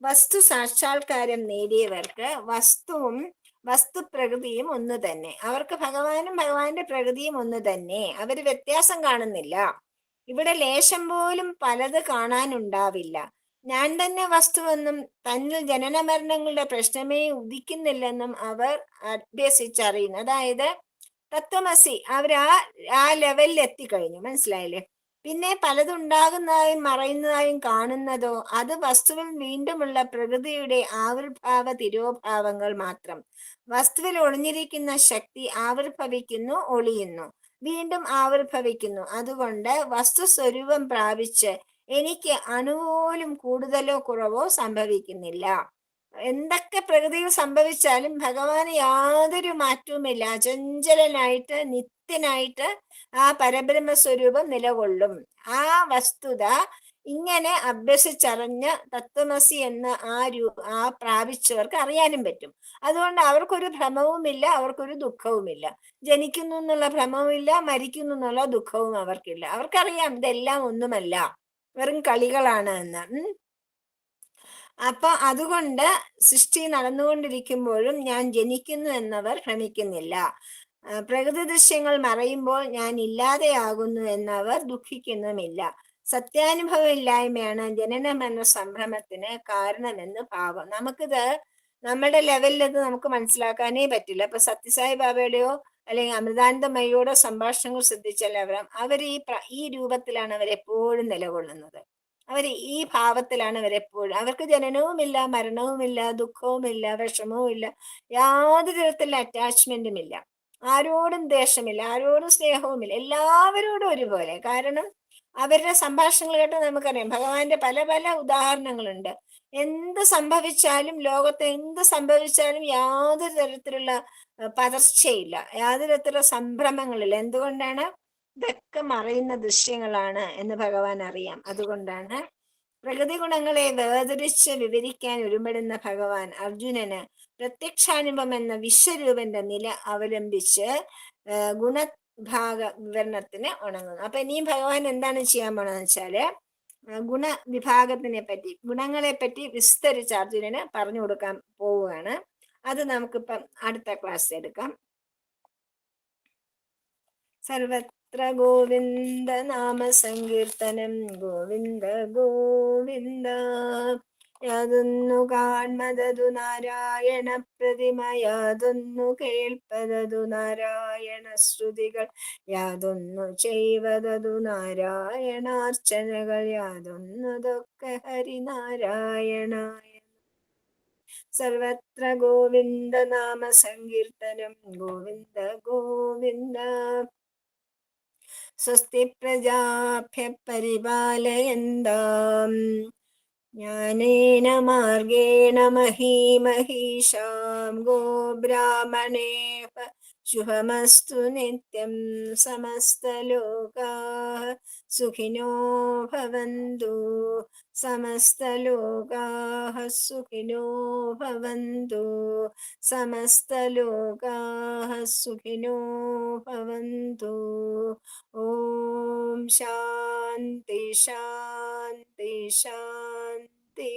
വസ്തു സാക്ഷാത്കാരം നേടിയവർക്ക് വസ്തുവും വസ്തുപ്രകൃതിയും ഒന്ന് തന്നെ. അവർക്ക് ഭഗവാനും ഭഗവാന്റെ പ്രകൃതിയും ഒന്ന് തന്നെ. അവര് വ്യത്യാസം കാണുന്നില്ല. ഇവിടെ ലേശം പോലും പലത് കാണാനുണ്ടാവില്ല. ഞാൻ തന്നെ വസ്തുവെന്നും തന്നിൽ ജനന മരണങ്ങളുടെ പ്രശ്നമേ ഉദിക്കുന്നില്ലെന്നും അവർ അഭ്യസിച്ചറിയുന്നു. അതായത് തത്വമസി, അവർ ആ ലെവലിൽ എത്തിക്കഴിഞ്ഞു. മനസ്സിലായില്ലേ? പിന്നെ പലതുണ്ടാകുന്നതായും മറയുന്നതായും കാണുന്നതോ അത് വസ്തുവിൽ വീണ്ടുമുള്ള പ്രകൃതിയുടെ ആവിർഭാവ തിരോഭാവങ്ങൾ മാത്രം. വസ്തുവിൽ ഒളിഞ്ഞിരിക്കുന്ന ശക്തി ആവിർഭവിക്കുന്നു, ഒളിയുന്നു, വീണ്ടും ആവിർഭവിക്കുന്നു. അതുകൊണ്ട് വസ്തുസ്വരൂപം പ്രാപിച്ച് എനിക്ക് അണുപോലും കൂടുതലോ കുറവോ സംഭവിക്കുന്നില്ല. എന്തൊക്കെ പ്രകൃതിയിൽ സംഭവിച്ചാലും ഭഗവാന് യാതൊരു മാറ്റവുമില്ല. അചഞ്ചലനായിട്ട് നിത്യനായിട്ട് ആ പരബ്രഹ്മ സ്വരൂപം നിലകൊള്ളും. ആ വസ്തുത ഇങ്ങനെ അഭ്യസിച്ചറിഞ്ഞ തത്വമസി എന്ന ആ പ്രാപിച്ചവർക്ക് അറിയാനും പറ്റും. അതുകൊണ്ട് അവർക്കൊരു ഭ്രമവുമില്ല, അവർക്കൊരു ദുഃഖവുമില്ല. ജനിക്കുന്നു എന്നുള്ള ഭ്രമവുമില്ല, മരിക്കുന്നു എന്നുള്ള ദുഃഖവും അവർക്കില്ല. അവർക്കറിയാം ഇതെല്ലാം ഒന്നുമല്ല, വെറും കളികളാണ് എന്ന്. അപ്പൊ അതുകൊണ്ട് സൃഷ്ടി നടന്നുകൊണ്ടിരിക്കുമ്പോഴും ഞാൻ ജനിക്കുന്നു എന്നവർ ഭ്രമിക്കുന്നില്ല. പ്രകൃതി ദൃശ്യങ്ങൾ മറയുമ്പോൾ ഞാൻ ഇല്ലാതെയാകുന്നു എന്നവർ ദുഃഖിക്കുന്നുമില്ല. സത്യാനുഭവം ഇല്ലായ്മയാണ് ജനന മരണ സംഭ്രമത്തിന് കാരണമെന്ന് ഭാവം. നമുക്കിത് നമ്മുടെ ലെവലിൽ ഇത് നമുക്ക് മനസ്സിലാക്കാനേ പറ്റില്ല. ഇപ്പൊ സത്യസായി ബാബയുടെയോ അല്ലെങ്കിൽ അമൃതാനന്ദമയോടോ സംഭാഷണങ്ങൾ ശ്രദ്ധിച്ചാൽ അവർ ഈ രൂപത്തിലാണ് അവരെപ്പോഴും നിലകൊള്ളുന്നത്. അവർ ഈ ഭാവത്തിലാണ് അവരെപ്പോഴും. അവർക്ക് ജനനവുമില്ല, മരണവുമില്ല, ദുഃഖവുമില്ല, വിഷമവുമില്ല, യാതൊരു തരത്തിലുള്ള അറ്റാച്ച്മെന്റും ഇല്ല, ആരോടും ദേഷ്യമില്ല, ആരോടും സ്നേഹവുമില്ല, എല്ലാവരോടും ഒരുപോലെ. കാരണം അവരുടെ സംഭാഷണങ്ങൾ കേട്ട് നമുക്കറിയാം ഭഗവാന്റെ പല പല ഉദാഹരണങ്ങളുണ്ട്. എന്ത് സംഭവിച്ചാലും, ലോകത്ത് എന്ത് സംഭവിച്ചാലും യാതൊരു തരത്തിലുള്ള പതർച്ചയില്ല, യാതൊരു തരത്തിലുള്ള സംഭ്രമങ്ങളില്ല. എന്തുകൊണ്ടാണ്? ഇതൊക്കെ മറയുന്ന ദൃശ്യങ്ങളാണ് എന്ന് ഭഗവാൻ അറിയാം. അതുകൊണ്ടാണ് പ്രകൃതി ഗുണങ്ങളെ വേർതിരിച്ച് വിവരിക്കാൻ ഒരുമ്പെടുന്ന ഭഗവാൻ അർജുനന് പ്രത്യക്ഷാനുഭവം എന്ന വിശ്വരൂപന്റെ നില അവലംബിച്ച് ഗുണഭാഗ വിവരണത്തിന് ഉണങ്ങുന്നു. അപ്പൊ ഇനിയും ഭഗവാൻ എന്താണ് ചെയ്യാൻ പോണെന്ന് വെച്ചാല് ഗുണവിഭാഗത്തിനെ പറ്റി, ഗുണങ്ങളെ പറ്റി വിസ്തരിച്ച് അർജുനന് പറഞ്ഞു കൊടുക്കാൻ പോവുകയാണ്. അത് നമുക്കിപ്പം അടുത്ത ക്ലാസ് എടുക്കാം. സർവത്ര ഗോവിന്ദ നാമ സങ്കീർത്തനം, ഗോവിന്ദ ഗോവിന്ദ. യാതൊന്നു കാൺമതതു നാരായണ പ്രതിമ, യാതൊന്നു കേൾപ്പതതു നാരായണ ശ്രുതികൾ, യാതൊന്നു ചെയ്വതതു നാരായണാർച്ചനകൾ, യാതൊന്നതൊക്കെ ഹരിനാരായണായ. സർവത്ര ഗോവിന്ദ നാമ സങ്കീർത്തനം, ഗോവിന്ദ ഗോവിന്ദ. സ്വസ്തി പ്രജാഭ്യ പരിപാലയന്താം ജ്ഞാനേന മാർഗേണ മഹീമഹീഷാം, ഗോബ്രാഹ്മണേഭ ശുഭമസ്തു നിത്യം. സമസ്തലോകാഃ സുഖിനോ ഭവന്തു, സമസ്തലോകാഃ സുഖിനോ ഭവന്തു, സമസ്തലോകാഃ സുഖിനോ ഭവന്തു. ഓം ശാന്തി ശാന്തി ശാന്തി.